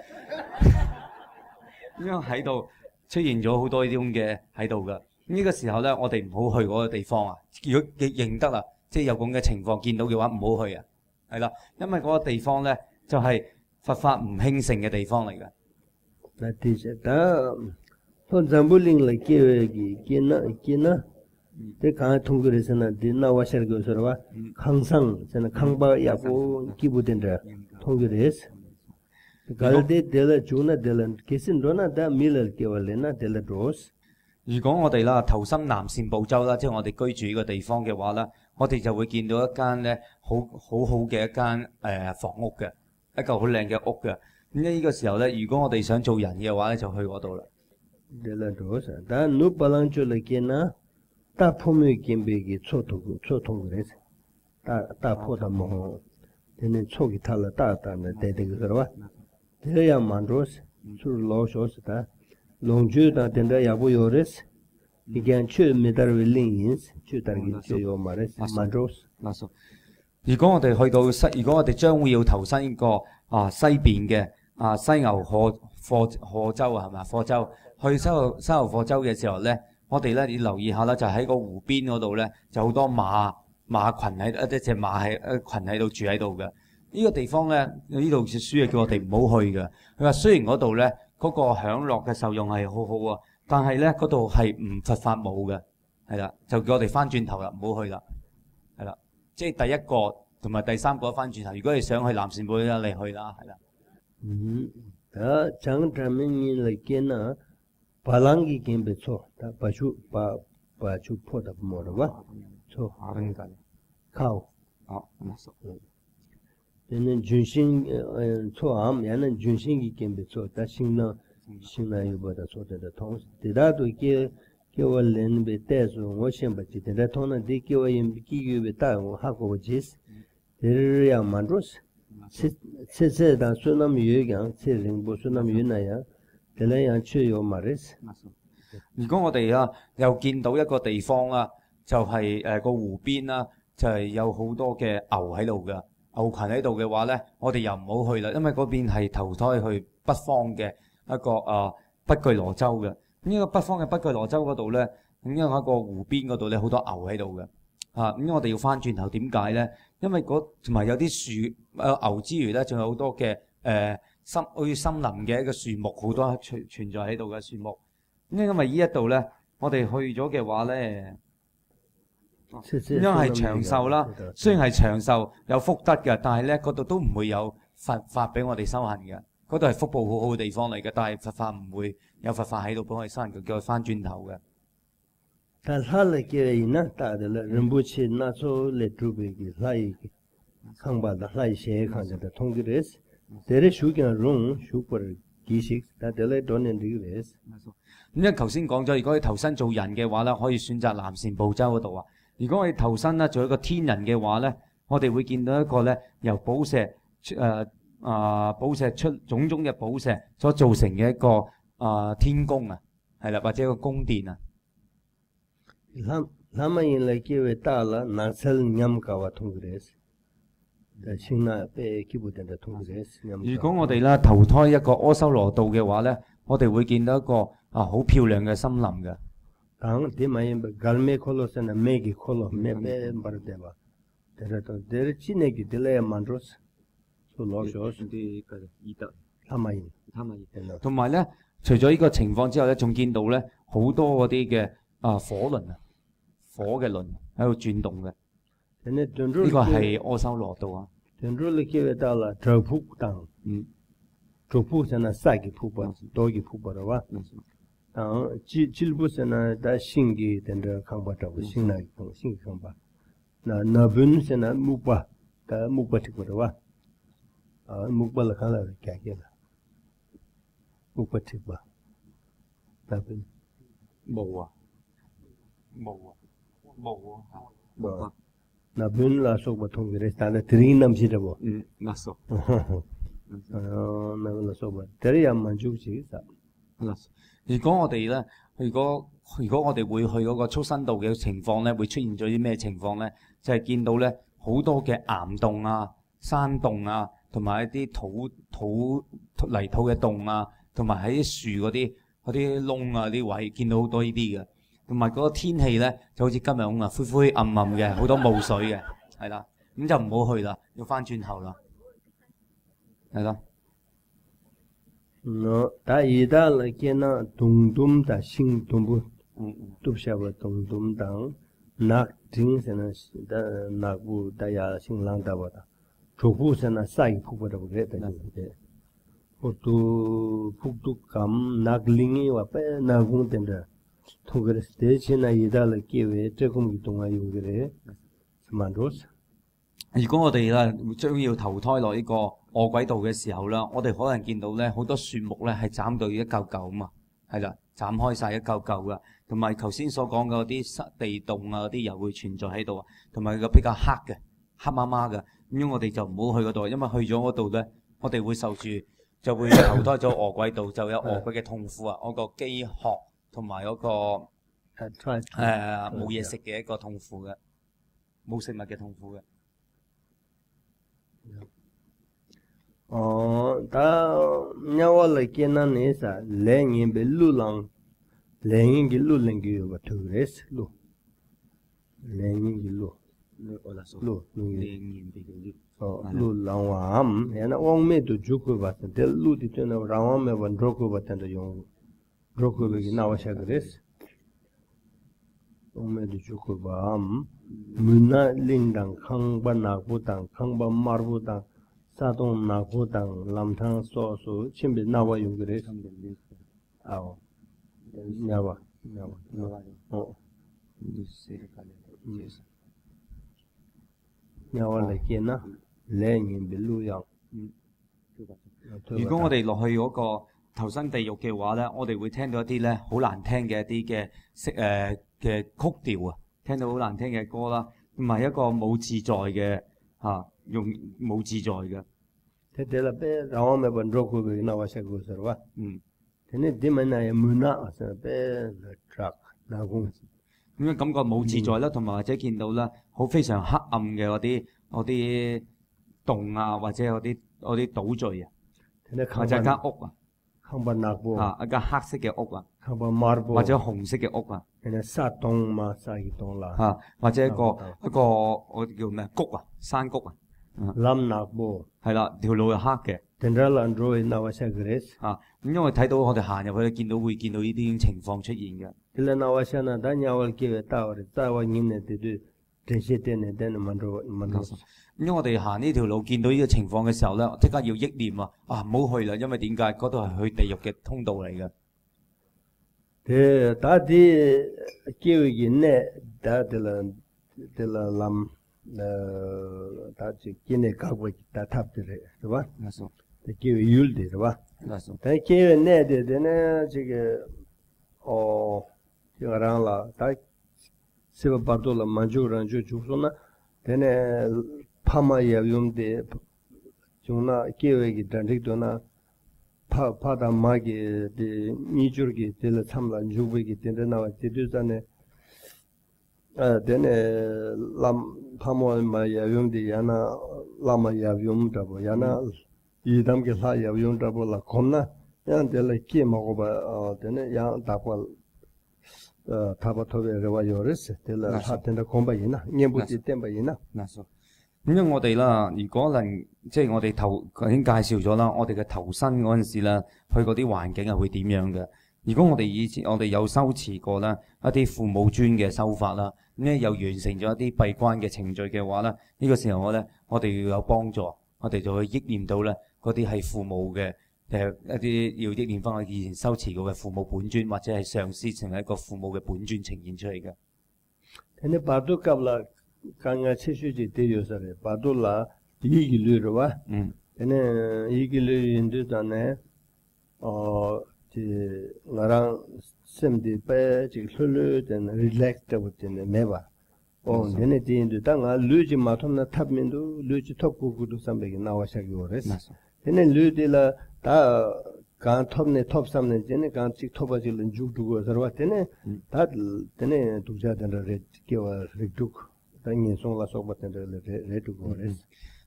因為喺度出現咗好多呢啲咁嘅喺度㗎。呢個時候咧，我哋唔好去嗰個地方啊！如果認得啦，即係有咁嘅情況見到嘅話，唔好去啊！係啦，因為嗰個地方咧就係佛法唔興盛嘅地方嚟㗎。那的確，但從zambu ling來見ते कहाँ थुंगरे सना दिना वाशर के सरवा खांगसंग सना खांगबा याको किबुदेंद्र थुंगरेस गलदे देला जुना देलन किसिन रोना दा मिलल केवलेना देला रोस 如果我哋啦投身南線部洲啦，即係我哋居住呢個地方嘅話咧，我哋就會見到一間咧好嘅一間房屋嘅，一嚿好靚嘅屋嘅。咁呢個時候咧，如果我哋想做人嘅話咧，就去嗰度啦。देला रोस दा नु पलांचो लेकेना ता फोमे केम्बेगी 초통그레스 ता 포다 모 되는 초기 탈라 따따네 대대그 그러와 대야 만로스 줄 로쇼스다 롱주다 된다 야부 요레스 이게 추 메달 윌링인스 추 다르기 추요 마레스 만로스 如果我哋去到如果我哋將會要投身呢個西邊嘅西牛貨州啊，係咪貨州去西牛貨州嘅時候咧，我哋咧要留意下啦，就喺個湖邊嗰度咧，就好多馬群喺一隻馬係一群喺度住喺度嘅。呢個地方咧，呢度書叫我哋唔好去嘅。佢話雖然嗰度咧嗰個享樂嘅受用係好好啊，但係咧嗰度係唔佛法冇嘅，係啦，就叫我哋翻轉頭啦，唔好去啦，係啦，即係第一個同埋第三個翻轉頭。如果你想去南善貝啦，你去啦，係啦。장자민이 레케나 발랑기 겜베초 다 바추 포다 모르와 초 아른가 카오 맞어. 얘는 준신 초암 얘는 준신기 겜베초 다 신나 유보다 소대다 통 대다도 이게 겨월엔 베테서 워셴바치 대다 통나 디케와임 기유베 따고 하고 지스 데르야 만로스 세세다 수남 유경 세링보 수남 유나야 delaya 추요 마레스 如果我哋又見到一個地方啦，就係個湖邊啦，就係有好多嘅牛喺度嘅，牛群喺度嘅話咧，我哋又唔好去啦，因為嗰邊係投胎去北方嘅一個北巨羅州嘅。咁呢個北方嘅北巨羅州嗰度咧，咁因為喺個湖邊嗰度咧好多牛喺度嘅。咁我哋要翻轉頭點解咧？因為同埋有啲樹牛之餘咧，仲有好多嘅好似森林嘅一個樹木，好多存在喺度嘅樹木。因為呢一度咧，我哋去咗嘅話咧，因為係長壽啦，雖然係長壽有福德嘅，但係咧嗰度都唔會有佛法俾我哋修行嘅。嗰嗰度係福報好好嘅地方嚟嘅，但係佛法唔會有佛法喺度幫佢生人，叫佢翻轉頭嘅。但他嚟嘅呢，大的了，人不起那時候嚟準備嘅，來康巴的來寫康的通嘅人，這裡屬嘅容屬過幾時，但係嚟多年嘅人。咁因為頭先講咗，如果你投身做人嘅話咧，可以選擇南贍部洲嗰度啊。如果我哋投身咧做一個天人嘅話咧，我哋會見到一個咧由寶石寶石出種種嘅寶石所造成嘅一個天宮啊，係啦，或者一個宮殿啊。他們因來叫為大了，那時念教啊通嘅人，但係那被基本上就通嘅人。如果我哋咧投胎一個阿修羅道嘅話咧，我哋會見到一個好漂亮嘅森林嘅。當點解galme kholo se na megi kholo me be bardeva tere to tere chine ki dile mandros so loshos啲意德thamayin 同埋咧，除咗呢個情況之後咧，仲見到咧好多嗰啲嘅火輪啊，火嘅輪喺度轉動嘅。呢個係阿修羅道啊。tenro le kiwe ta la trapu tang trapu se na sagi pupa dogi pupa wa chilbu se na da shingi tenra khangba ta singna sing khangba na bun se na mukba ta mukba tikwa wa mukba la khala kya kya la mukba tikwa ta bun冇啊。na bun la sokba thong re sta na tri nam si dabo 那數na la sokba tri ya manju chi sa。如果我哋咧，如果我哋會去嗰個畜生道嘅情況咧，會出現咗啲咩情況咧？就係見到咧好多嘅岩洞啊、山洞啊，同埋一啲泥土嘅洞啊，同埋喺啲樹嗰啲窿啊啲位，見到好多呢啲嘅。同埋嗰個天氣咧，就好似今日咁啊，灰灰暗暗嘅，好多霧水嘅，係啦，咁就唔好去啦，要翻轉頭啦，係啦。ta ida la kena tungdum ta sing tumbu tupshawa tungdum tang nak ting sena da nakbu da ya sing lang da wa da chopu sena sai phupa da gre ta de tu kam nak lingi wa pe na gung ten da thogre ste chena ida la kewe chekum gi tunga yu gre samandos。如果我哋咧將要投胎落呢個餓鬼道嘅時候啦，我哋可能見到咧好多樹木咧係斬到一嚿嚿啊嘛，係啦，斬開晒一嚿嚿噶，同埋頭先所講嘅嗰啲地洞啊嗰啲又會存在喺度啊，同埋個比較黑嘅黑麻麻嘅，咁樣我哋就唔好去嗰度，因為去咗嗰度咧，我哋會受住就會投胎咗餓鬼道，就有餓鬼嘅痛苦啊，嗰個飢渴同埋嗰個冇嘢食嘅一個痛苦嘅，冇食物嘅痛苦嘅。ta nyawa la kena ne sa lengi be lulang lengi gi lulengi wa tures lu lengi gi lu lu lang wa am yana ong me tu juku ba del lu ti tena rawa me wan roku ba tena yong roku gi na wa shagres ong me tu juku ba am muna lindang khang ba na bu tang khang ba mar bu tang 사동 나고당 람탕 소소 침비 나와 용그레 아오 나와 나와 레케나 레닌 빌루양。如果我哋落去嗰個投身地獄嘅話咧，我哋會聽到一啲咧好難聽嘅一啲嘅曲調啊，聽到好難聽嘅歌啦，同埋一個冇自在嘅用冇自在嘅。Tetela pe rawa me ban roku be na wa shagu sarwa. Tene dimana ya muna asa pe truck na gung。咁樣感覺冇自在啦，同埋或者見到啦，好非常黑暗嘅嗰啲洞啊，或者嗰啲島嶼啊，或者間屋啊，一間黑色嘅屋啊，或者紅色嘅屋啊，或者一個我哋叫咩谷啊，山谷啊，係啦，條路係黑嘅。咁因為睇到我哋行入去，會見到呢啲情況出現嘅。这些店呢，店蛮多。因為我哋行呢條路見到呢個情況嘅時候咧，即刻要憶念唔好去啦，因為點解？嗰度係去地獄嘅通道嚟嘅。大啲叫人呢，大啲啦諗大啲見呢教會大塔啲嚟，是吧？叫有的是吧？但叫人呢的呢，这个这个让了，他是不把多了满足人就说呢，但呢怕嘛也用的，就那叫一个单这个呢。怕他妈给的你就给的了，他们就会给的那这就是呢，的呢，怕嘛也用的，呀那拉嘛也用的不，呀那一他们给他也用的不了，可能样的了，给嘛个吧，的呢样大过，他把特别是话有的是，的了，他真的空白人呐，也不是点白人呐。那是。咁樣我哋啦，如果即係我哋已經介紹咗啦，我哋嘅投身嗰陣時啦，去嗰啲環境係會點樣嘅？如果我哋以前我哋有修持過啦一啲父母尊嘅修法啦，咁咧又完成咗一啲閉關嘅程序嘅話咧，呢個時候咧我哋要有幫助，我哋就去憶念到咧嗰啲係父母嘅一啲要憶念翻我以前修持過嘅父母本尊，或者係上師成為一個父母嘅本尊呈現出嚟嘅。你把都急啦。刚刚持续的对就是的，把多啦一个月是吧？那一个月印度上呢，这我让身体被这个收入的 relax 的不的没吧？那这印度当我旅去马桶那他们都旅去托顾顾都上边那我下个月是，那旅的了，他刚托呢托上呢，那刚去托把就能住住个是吧？他度假的人给我住。咁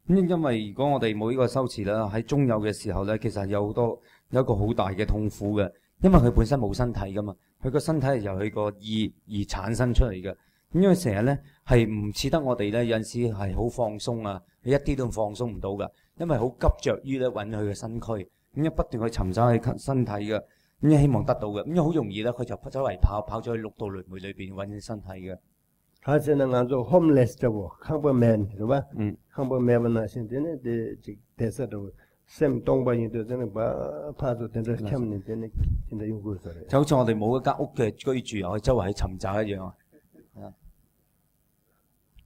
因為如果我哋冇呢個修持啦，喺中有嘅時候咧，其實有一個好大嘅痛苦嘅，因為佢本身冇身體噶嘛，佢個身體係由佢個意而產生出嚟嘅。因為成日咧係唔似得我哋咧有陣時係好放鬆啊，你一啲都放鬆唔到噶，因為好急着於咧揾佢嘅身軀，咁不斷去尋找佢身體嘅，咁希望得到嘅，咁好容易咧佢就周圍跑咗去六道輪迴裏邊揾身體嘅。他现在按照 homeless 的不，看不man是吧？看不 man 那现在呢的这特色的，sem东北人都真的把怕到真的他们真的用过说的。就好似我哋冇一間屋嘅居住，又去周圍去尋找一樣啊。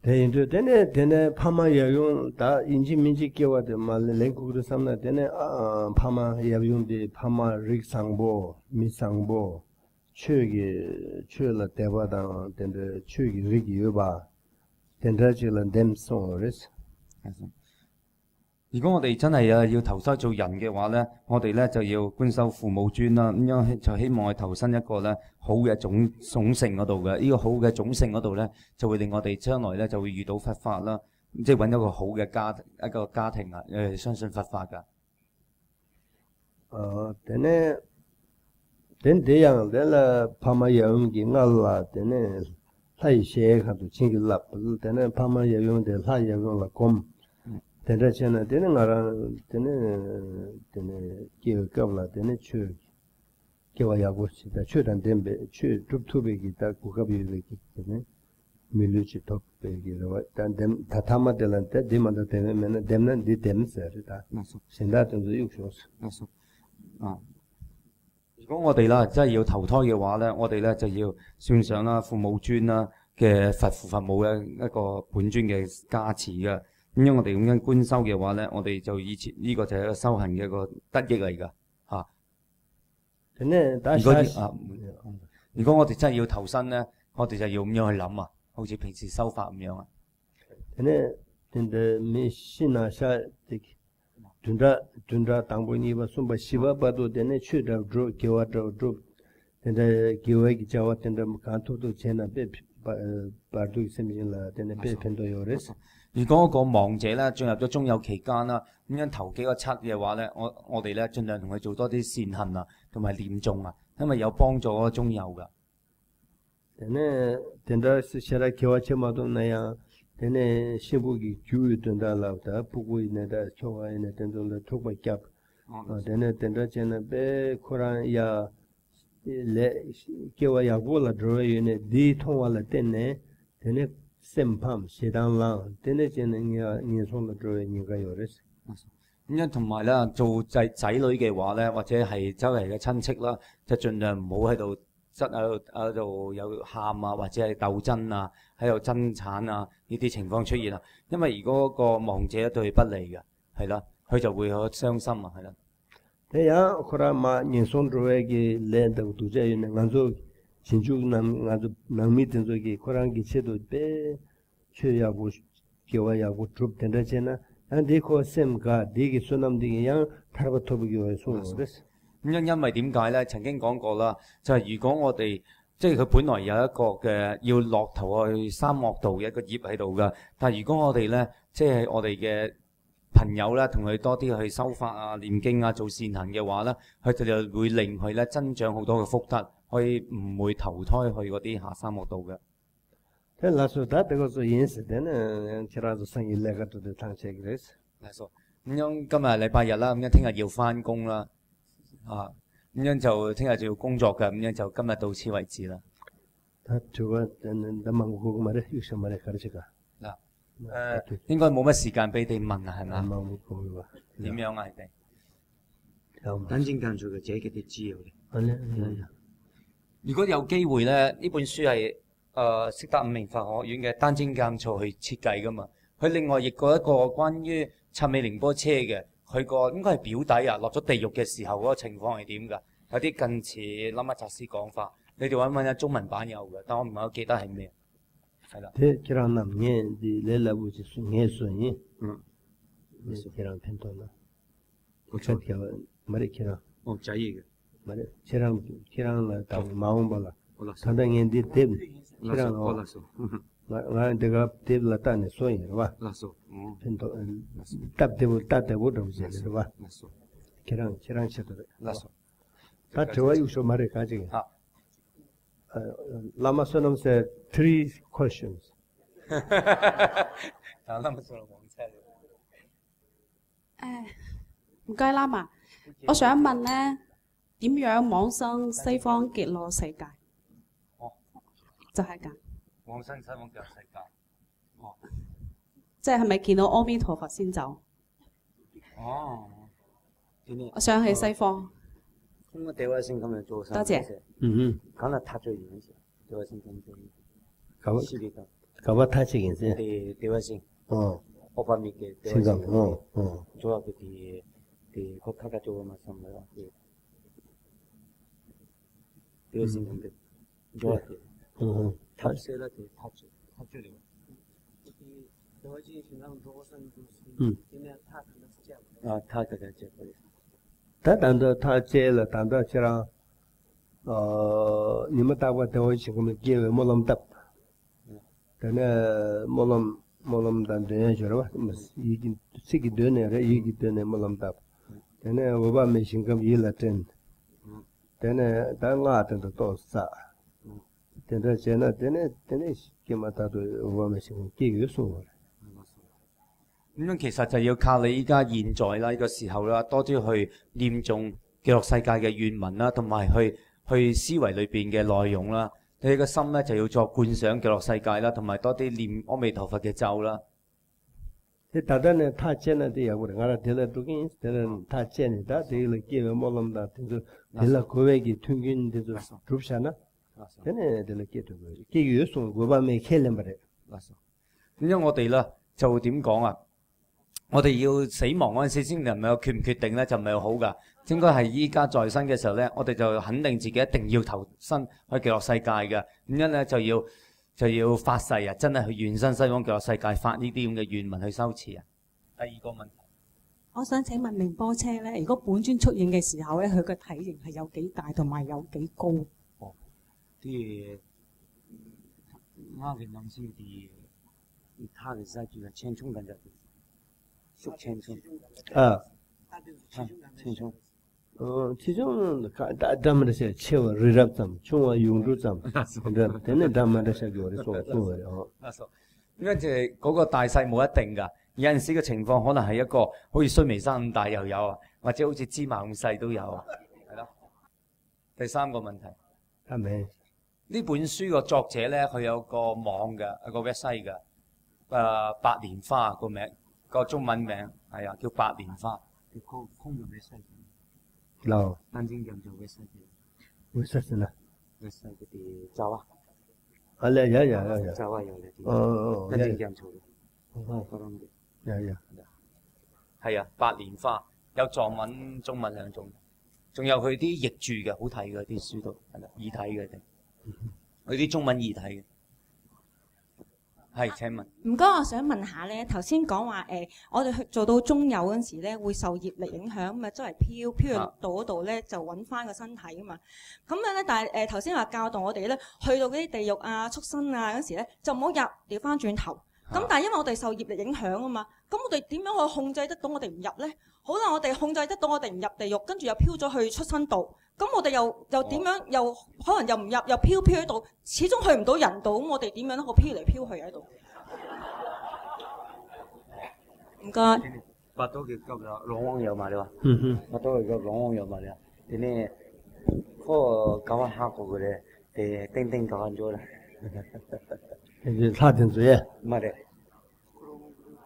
对，就真的怕嘛也用，打引起民气给我的嘛，连国的上面真的怕嘛也用的怕嘛日上波、米上波。去了台湾当，等着去日语吧，等着去了点送的。如果我哋真係要投身做人嘅話咧，我哋咧就要觀修父母尊啦，咁樣就希望去投身一個咧好嘅種性嗰度嘅，呢個好嘅種性嗰度咧就會令我哋將來咧就會遇到佛法啦，即係揾一個好嘅家庭啊，相信佛法㗎。等这样的了，怕嘛也用的我啦，等呢，他一些看都清楚了，不是等呢怕嘛也用的，他也用了公，等着现在等呢我让等呢给搞了，等呢去给我要过去的，去等等呗，去突别给他顾客别给等呢，没路去突别给了，但等他们的人在他们的等呢，等呢的等是的，现在都是有小事。如果我哋啦真係要投胎嘅話咧，我哋咧就要算上啦父母尊啦嘅佛母嘅一個本尊嘅加持嘅。咁樣我哋咁樣觀修嘅話咧，我哋就以前呢個就係一個修行嘅一個得益嚟㗎嚇。如果我哋真係要投身咧，我哋就要咁樣去諗啊，好似平時修法咁樣啊。真的沒信啊下這個。준다 당분이 봐 숨바 시바바도 되네 취다 조 개와도 조 근데 개와기 자와 된다 간토도 제나 베 바도 있으면라 되네 베 펜도 요레스 如果個亡者咧進入咗中有期間啦，咁樣頭幾個七嘅話咧，我哋咧盡量同佢做多啲善行啊，同埋念誦啊，因為有幫助嗰個中有噶。된다 시샤라 개와체마도 나야 되네 시부기 규유 된다라 다 보고 있는다 초와에네 된다 톡바 캡 되네 된다 제네 베 코란야 레 개와 야고라 드로이네 디 통와라 되네 되네 셈팜 시당랑 되는 니 손도 저 니가 요레스 咁樣同埋咧，做仔女嘅話咧，或者係周圍嘅親戚啦，就盡量唔好喺度喺度有喊啊，或者係鬥爭啊，喺度爭產啊呢啲情況出現啊。因為如果個亡者對佢不利嘅，係啦，佢就會好傷心啊，係啦。 대야 코라마 니 손도에게 렌도 두제는 간조 진주남 간조 남미든 저기 코랑기 체도 빼 최야고 겨와야고 줍 된다잖아. 안디코 셈가 디기 소남디기 양 타르버토비기에 소그랬어. 咁因為點解咧？曾經講過啦，就係、如果我哋即係佢本來有一個嘅要落頭去沙漠度嘅一個葉喺度噶，但係如果我哋咧，即係我哋嘅朋友咧，同佢多啲去修法啊、念經啊、做善行嘅話咧，佢就會令佢咧增長好多嘅福德，可以唔會投胎去嗰啲下沙漠度嘅。 라소다 되고서 인스데는 지라도 상일레가도 당체그랬어. 咁樣今日禮拜日啦，咁樣聽日要翻工啦，咁樣就聽日就要工作嘅，咁樣就今日到此為止啦。 다 저거 남망고 말에 유셔 말에 가르쳐가. 應該冇乜時間俾你問啊，係咪？ 남망고 點樣啊？你哋？ 單精間做嘅自己嘅資料嘅。 아니 如果有機會咧，呢本書係識得五明法學院嘅單精監造去設計噶嘛。佢另外譯過一個關於插美寧波車嘅，佢個應該係表弟啊，落咗地獄嘅時候嗰個情況係點㗎？有啲近似拉瑪扎斯講法，你哋揾下中文版有嘅，但我唔係好記得係咩。係啦。 대 기랑 남녀 디 렐라부지 숭해소니. 기랑 펜토나. 어차피 말에 기랑 哦，仔嚟嘅。 말에 기랑 다 마음발라. 我勒索。 상당히 대 勒索。我勒索。 나 내가 대라다네 소이 봐. 勒索。哦。 펜토 답대고 좀 이제 봐. 勒索。 기랑 쳐도. 勒索。 다 저와 유쇼 말에 가지게. 아. Lama Sonam said 3 questions. 但係拉瑪扎斯講車。唔該啦嘛，我想問咧，點樣往生西方極樂世界？哦，就係咁。往生西方極樂世界。哦。即係咪見到阿彌陀佛先走？哦。我想去西方。 通過대화 생각하면做多謝。 그나 타죠 이면서 대화 생각하면 가봐 시비가 가봐 타치긴 세. 대화 생 오바미게 대화 생각. 생 좋아하게 디 거카가 좋은 말씀을 대화 생각인데 좋아하게 탑세라 타죠 타죠 대화지 신랑 도선 그냥 타 그렇지 않아 타 그렇지 다 단도 타 제일 단도 지랑 니마타와 대화 지금 기회 몰람답. 근데 몰람 단데 저러 이기 시기 되네 이기 되네 몰람답. 근데 오바 메신금 일라텐. 근데 당가한테 또 싸. 근데 제나 되네 기마타도 오바 메신금 기회 요소. 咁樣其實就要靠你依家現在啦，呢個時候啦，多啲去念誦極樂世界嘅願文啦，同埋去思維裏邊嘅內容啦。你個心咧就要作觀想極樂世界啦，同埋多啲念阿彌陀佛嘅咒啦。다다네 타체나데 야고래 가라 델라 두긴 델라 타체니다 델라 기회 몰람다 델라 고백이 퉁긴데도 줍샤나 되네 델라 기회도 기회 요소 고바메 켈렘바레 咁樣我哋啦就點講啊？我哋要死亡嗰陣時先能夠決唔決定咧，就唔係好噶。應該係依家在生嘅時候咧，我哋就肯定自己一定要投身去極樂世界嘅。咁樣咧就要發誓啊，真係去願生西方極樂世界，發呢啲咁嘅願文去修持啊。第二個問題，我想請問寧波車咧，如果本尊出現嘅時候咧，佢個體型係有幾大同埋有幾高？哦，啲啱嘅諗先啲，他嘅塞住係千衝緊就縮千衝千衝。 지금 담마르세 체와 리랍담 총와 용두담 되네 담마르세 교리 소소요 咁樣就係嗰個大細冇一定㗎，有陣時嘅情況可能係一個好似須彌山咁大又有啊，或者好似芝麻咁細都有啊，係咯。第三個問題，아멘 呢本書個作者咧，佢有個網嘅，有個 website 嘅，白蓮花個名，個中文名係啊，叫白蓮花。空嘅 website。老南京講做 website。為啥子呢？ website 嗰啲就啊，啊咧有，就啊有咧。哦，南京講做。有，係啊，白蓮花有藏文、中文兩種，仲有佢啲譯著嘅，好睇嘅啲書都係啦，易睇嘅。佢啲中文易睇嘅。係，請問。唔該，我想問下咧，頭先講話我哋去做到中有嗰陣時咧，會受業力影響，咁啊周圍飄去陸道嗰度咧，就揾翻個身體啊嘛。咁樣咧，但係頭先話教導我哋咧，去到嗰啲地獄啊、畜生啊嗰時咧，就唔好入，調翻轉頭。咁但係因為我哋受業力影響啊嘛，咁我哋點樣去控制得到我哋唔入咧？好啦，我哋控制得到我哋唔入地獄，跟住又飄咗去畜生道。咁我哋又點樣？又可能又唔入，又飄喺度，始終去唔到人道。咁我哋點樣好飄嚟飄去喺度？唔該。白刀嘅急啦，朗汪有埋你話。白刀嘅急，朗汪有埋你話。你呢？嗰個搞下黑嗰個咧，叮搞緊咗啦。你差點嘴啊？唔係咧，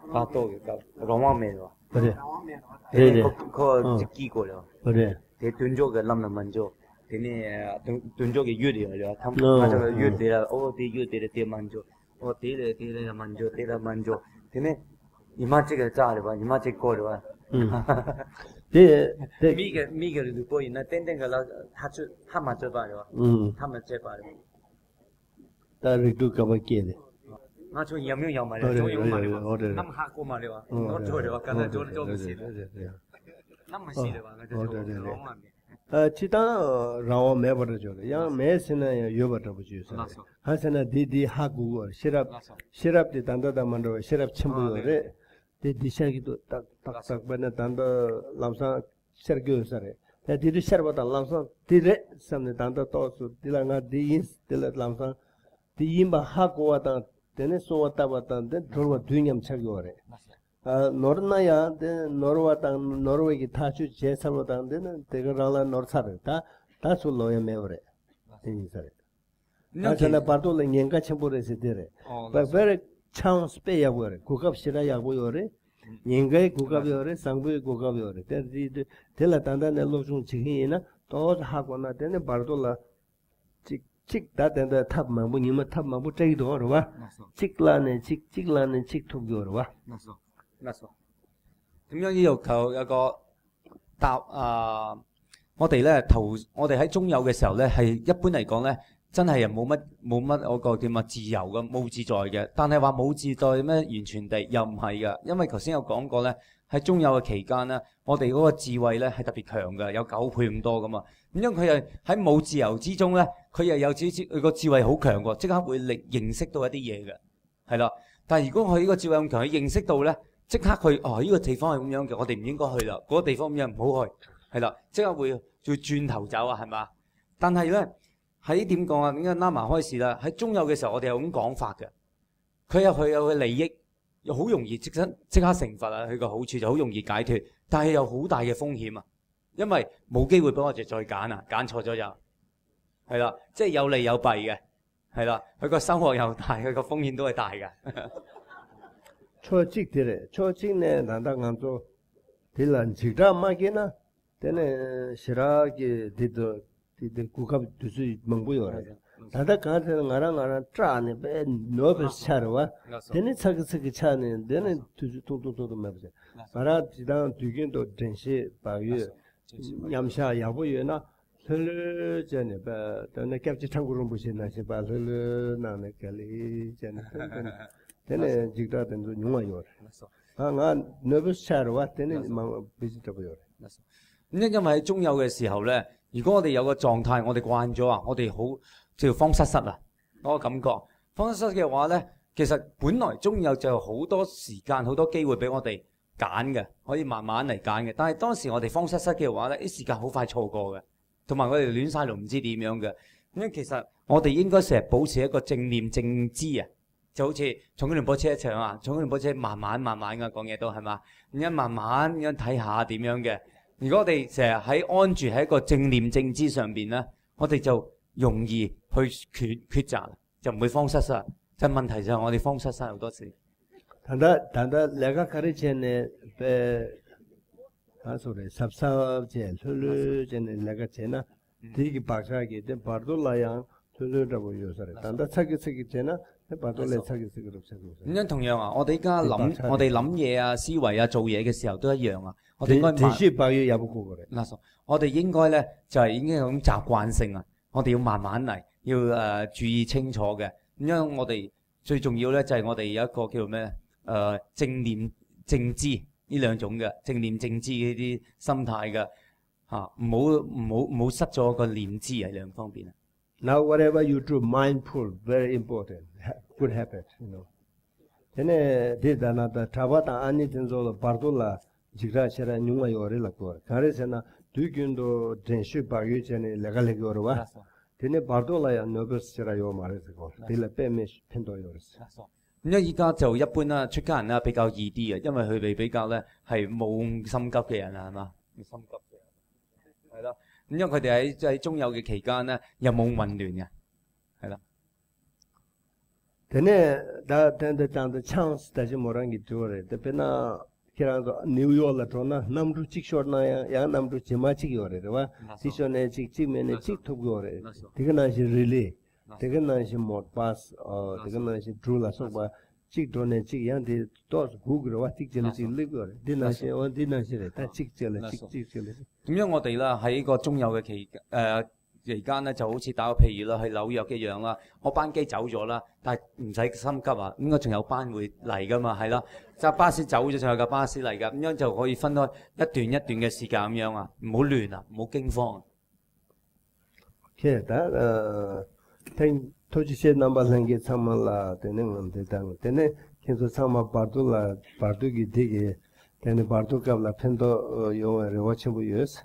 白刀嘅急，朗汪未喎。不對，嗰個直機過啦。不對。你斷咗嘅冧就問咗，你呢斷咗嘅月嚟啦，他們就月嚟啦，啲月嚟跌問咗，跌嚟就問咗，你呢？你媽這個炸的吧？你媽這個過的吧？咪個你播音那等個啦，他們這把的吧？他們這把的。但係都咁嘅嘅。我做有沒有嘛？做有嘛？他們嚇過嘛？對吧？我做的話，剛才做不是的。那麼細的吧？我就做老嘛面。其他讓我買不着做的，要買現在有不着不就是。還現在滴下過個，syrup的單單的嘛都syrup全部有的。di shaki to tak bana tanda lamsa sergyo sare ya di sharba ta lamsa dire samne tanda to so dilanga di dila lamsa di imba hakwa ta tene so wata wata de dorwa dunyam chagyo re norna ya de norwa ta norwe ki thachu jesalo ta de tegarala norsare ta so loya mevre ini sare na parto le ngenga chembore se dire but very chance pe ya gore kukap shira ya go yore nyengai kukap yore sangbu kukap yore tela tanda ne lojung chigi na to ha ko na tene parto la chik da tanda thap mambu nima thap mambu chai do ro wa chik la ne chik thuk yo ro wa 點樣要求有個答我哋咧我哋喺中有嘅時候咧，係一般嚟講咧。真係又冇乜嗰個叫乜自由嘅冇自在嘅，但係話冇自在咩完全地又唔係嘅，因為頭先有講過咧，喺中有嘅期間咧，我哋嗰個智慧咧係特別強嘅，有9倍咁多噶嘛。咁因為佢又喺冇自由之中咧，佢又有佢個智慧好強喎，即刻會認識到一啲嘢嘅，係啦。但係如果佢呢個智慧咁強，佢認識到咧，即刻去呢個地方係咁樣嘅，我哋唔應該去啦，嗰個地方咁樣唔好去，係啦，即刻會轉頭走啊，係嘛？但係咧。喺點講啊？點解拉埋開始啦？喺中有嘅時候，我哋有咁講法嘅。佢有佢利益，又好容易即刻成佛啊！佢個好處就好容易解脫，但係有好大嘅風險啊！因為冇機會俾我哋再揀啊，揀錯咗就係啦，即係有利有弊嘅，係啦。佢個收穫又大，佢個風險都係大嘅。初職啲咧，初職咧，難得啱做啲人職得買嘅啦，等咧時啦嘅啲都。the kukap tusu mangbu yore tada kaate ngara traane be nobe charwa dene chak chane dene tusu tu mabse para tidang tugin to dense ba yu nyamsha yabu yena lele jane ba dene kapchi changurum bu sina se ba lele na ne kali jane dene jigda den nyuma yore nga nobe charwa dene mang vegetable yore 因為喺中有嘅時候咧。如果我哋有個狀態，我哋慣咗啊，我哋好叫慌失失啊，嗰個感覺。慌失失嘅話咧，其實本來中有就有好多時間、好多機會俾我哋揀嘅，可以慢慢嚟揀嘅。但係當時我哋慌失失嘅話咧，啲時間好快錯過嘅，同埋我哋亂晒龍唔知點樣嘅。咁其實我哋應該成日保持一個正念正知啊，就好似坐嗰條火車一樣啊，坐嗰條火車慢慢嘅講嘢都係嘛，咁樣慢慢咁睇下點樣嘅。如果我哋成日喺安住喺一個正念正知上邊咧，我哋就容易去抉擇，就唔會慌失失。就問題就係我哋慌失失好多時。단다 내가 가르치는 아소래 삽삽제 흘르제는 내가 제나 되게 박사게 된 바르돌라양 흘르라고 요사래 단다 차기차기 제나 바르돌레 차기차기로 차기 咁樣同樣啊，我哋而家我哋諗嘢啊、思維啊、做嘢嘅時候都一樣啊。我哋應該대시바유 야부고 그래 嗱，我哋應該咧就係已經有種習慣性啊，我哋要慢慢嚟，要注意清楚嘅。咁樣我哋最重要咧就係我哋有一個叫做咩正念正知呢兩種嘅正念正知呢啲心態嘅嚇，唔好失咗個念知喺兩方面啊。Now whatever you do mindful very important good habit Tene dedanata tabata ani tenzo pardola jigra chera nyunga yore lakor kare sena dugyundo denshu bagyu chene legale gorwa tene pardola ya nobus chera yo mare ko dile pemesh pendo yores 咁樣依家就一般啦，出家人啦比較易啲嘅，因為佢哋比較咧係冇心急嘅人啊，係嘛？冇心急嘅人係咯。咁因為佢哋喺中有嘅期間咧，又冇混亂嘅，係啦。tene da tende tande chance daji morangi tore de pena kirando new york la tona namru chikshor na ya namru chimachi yore wa sishone chikchimene chikthuk yore digana shi relay digana shi mod pass digana shi drula so ba chikdone chik yang de to google wa chikjele chik live yore dina shi on dina shi re ta chikjele chikjele 咁樣我哋啦喺個中有嘅期間咧，就好似打個譬如啦，去紐約一樣啦。我班機走咗啦，但係唔使心急啊，應該仲有班會嚟噶嘛，係啦。就巴士走咗，仲有架巴士嚟㗎，咁樣就可以分開一段一段嘅時間咁樣啊，唔好亂啊，唔好驚慌。其實聽토지 세 남발한게 참말라 되는 건데 당 되네 계속 참마 바둘라 바두기 되게 되네 바두갑라 펜도 요에 워치부여스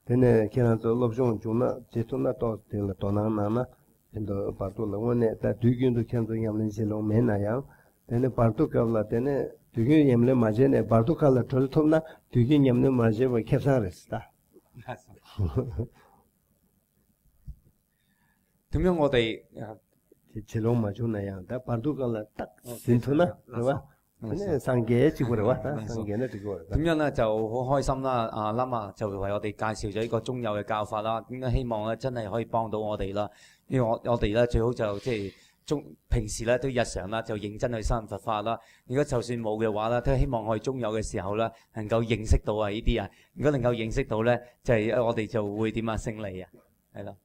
되네 걔나도 롭종 주나 제토나 또 되는 도나나나 펜도 바둘라 원에 다 두균도 캔도 냠는실로 메나야 되네 바두갑라 되네 두균 냠le 마제네 바두칼라 톨톰나 두균 냠는 마제고 캡사레스다 咁樣我哋제롱 마주나야 다 바두칼라 딱 신토나 그봐 네 상계 지구로 왔다 상계는 지구 咁樣咧就好開心啦！阿 Lama 就為我哋介紹咗呢個中有嘅教法啦。咁希望咧真係可以幫到我哋啦。因為我哋咧最好就即係平時咧都日常啦，就認真去修佛法啦。如果就算冇嘅話咧，都希望我哋中有嘅時候咧能夠認識到啊呢啲啊。如果能夠認識到咧，就係我哋就會點啊勝利啊，係咯。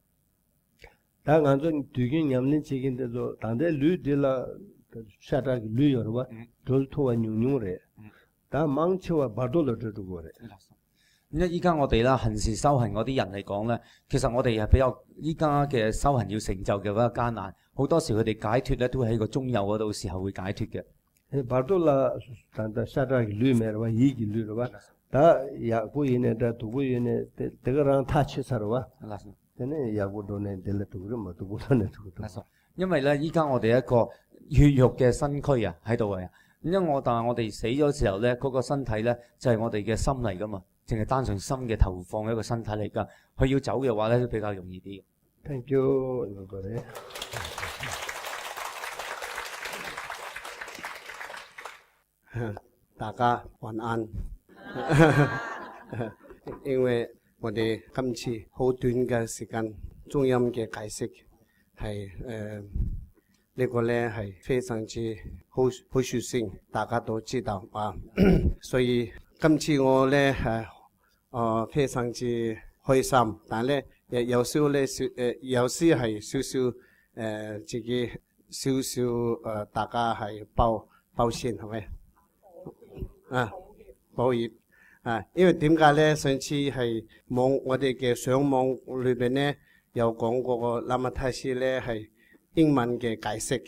다 간전 두긴 냠는 책인데도 단대 류딜라 샤다 류여와 돌토와 뉴뉴레 다 망치와 바돌을 두고래 咁依家我哋啦，行事修行嗰啲人嚟講咧，其實我哋係比較依家嘅修行要成就嘅比較艱難，好多時佢哋解脫咧都喺個中有嗰度時候會解脫嘅。바돌라 단다 샤다 류메와 이기 류와 다 야고이네 다 두고이네 대가랑 타치사로와 因為咧，依家我哋一個血肉嘅身軀啊喺度啊，因為但係我哋死咗時候咧，嗰個身體咧就係我哋嘅心嚟噶嘛，淨係單純心嘅投放一個身體嚟噶。佢要走嘅話咧，都比較容易啲。Thank you，大家晚安。因為 我哋今次好短嘅時間，中音嘅解釋係呢個咧係非常之好殊勝，大家都知道啊。所以今次我咧係非常之開心，但係咧有時咧有時係少少自己少少大家係抱歉係咪？啊，抱歉。 因為點解咧？上次係我哋嘅上網裏邊咧，有講過個喇嘛太師咧係英文嘅解釋，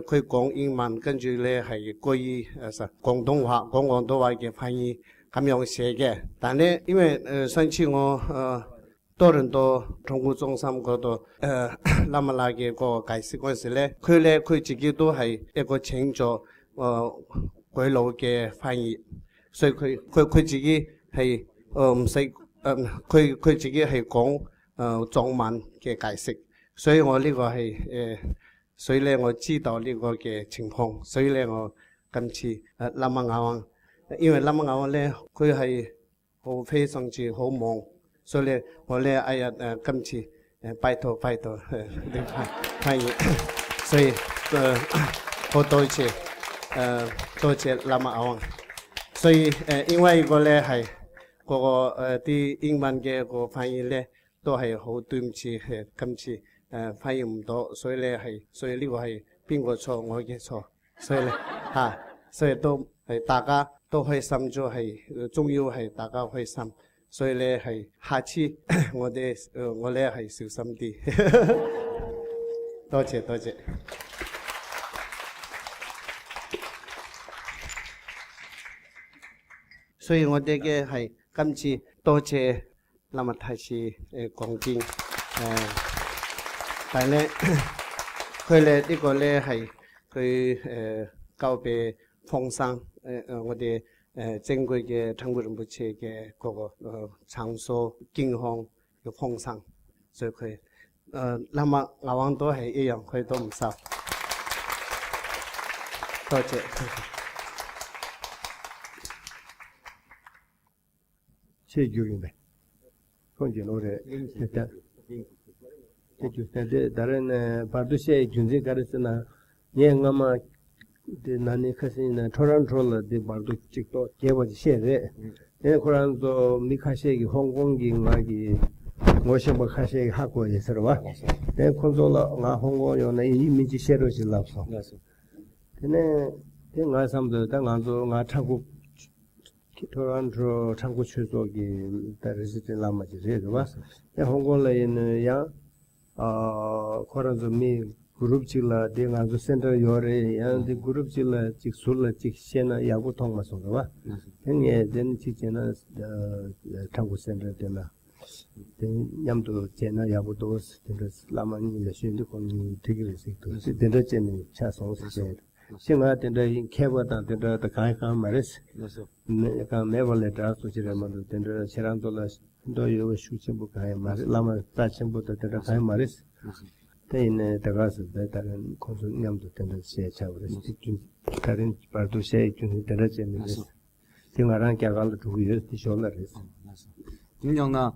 佢講英文，跟住咧係歸於廣東話，講廣東話嘅翻譯咁樣寫嘅。但咧，因為上次我多倫多統護中心嗰度喇嘛拉嘅個解釋嗰陣時咧，佢自己都係一個請咗鬼佬嘅翻譯。 所以佢自己係唔使佢自己係講中文嘅解釋，所以我呢個係所以咧我知道呢個嘅情況，所以咧我今次喇嘛亞王，因為喇嘛亞王咧佢係好非常之好忙，所以咧我咧今次拜託你翻譯，所以好多謝多謝喇嘛亞王，所以因為呢個咧係嗰個啲英文嘅個翻譯咧都係好對唔住，今次翻譯唔到，所以咧所以呢個係邊個錯？我嘅錯，所以咧所以都係大家都開心咗，係重要係大家開心，所以咧係下次我咧係小心啲，多謝。所以我哋嘅係今次多謝喇嘛大師講經，但係咧佢咧呢個咧係佢交俾放生我哋珍貴嘅昌古仁波切嘅嗰個場所健康嘅放生，所以佢喇嘛亞王都係一樣，佢都唔收，多謝。谢主任呗，奉敬罗的，这就在当然呢，把这些军事干的是呢，你我们的那里可是呢，突然了的把都这个结果写的，那可能就没看些个香港的那个，我想不看些韩国的是吧？那工作了，我香港有那移民就写了是了嗦，那我上头但我做我唱过。토론토 창고 최소기 다르시들 남아지세요, 봐. 야 홍콩에는 야 코란즈미 그룹질라 대가서 센터 요래 야데 그룹질라 직술라 직세나 야구 통마서 봐. 형에 된 직세나 창고 센터 되나. 냠도 제나 야구도 센터 라마니 레신도 건 되게 있어. 센터 제니 차송세. 신가 된다 캐버다 된다 가이가 말했어. 내가 매벌레다 소지라만 된다 체란돌라 도요 슈침부 가이 말 라마 따침부터 된다 가이 말했어. 대인에 다가서 다른 konsulnyam도 된다 세차버렸어. 다른 par도 세준 된다 제는 신가랑 개발도 두고요 디쇼라랬어. 點樣啦？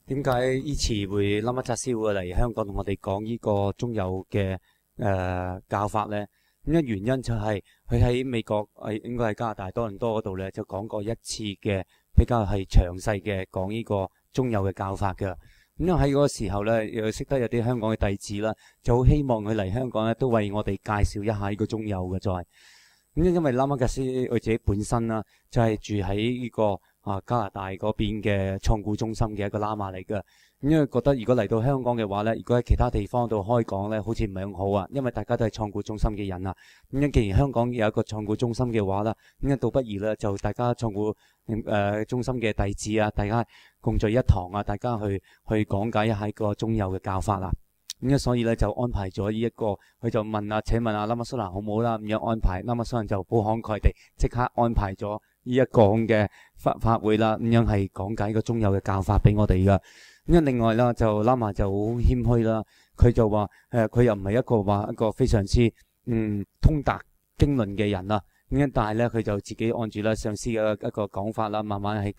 點解依次會喇嘛扎師會嚟香港同我哋講呢個中有嘅教法咧？咁嘅原因就係佢喺美國應該係加拿大多倫多嗰度咧，就講過一次嘅比較係詳細嘅講呢個中有嘅教法嘅。咁喺嗰個時候咧，又識得有啲香港嘅弟子啦，就好希望佢嚟香港咧，都為我哋介紹一下呢個中有嘅再。咁因為喇嘛格斯佢自己本身啦，就係住喺呢個加拿大嗰邊嘅創古中心嘅一個喇嘛嚟嘅。咁因為覺得如果嚟到香港嘅話咧，如果喺其他地方度開講咧，好似唔係咁好啊，因為大家都係創古中心嘅人啊。咁樣既然香港有一個創古中心嘅話啦，咁倒不如咧就大家創古中心嘅弟子啊，大家共聚一堂啊，大家去講解一下個中有嘅教法啦。咁所以咧就安排咗呢一個，佢就問請問喇嘛蘇蘭好唔好啦？咁樣安排，喇嘛蘇蘭就好慷慨地即刻安排咗呢一個咁嘅法會啦。咁樣係講解個中有嘅教法俾我哋噶。咁另外啦，就喇嘛就好謙虛啦，佢就話佢又唔係一個非常之通達經論嘅人啦。咁但係咧佢就自己按住啦上司嘅一個講法啦，慢慢係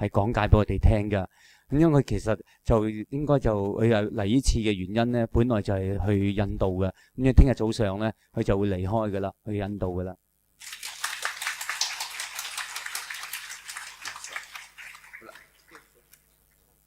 講解俾我哋聽㗎。咁因為佢其實就應該就佢嚟呢次嘅原因咧，本來就係去印度嘅。咁聽日早上咧，佢就會離開㗎啦，去印度㗎啦。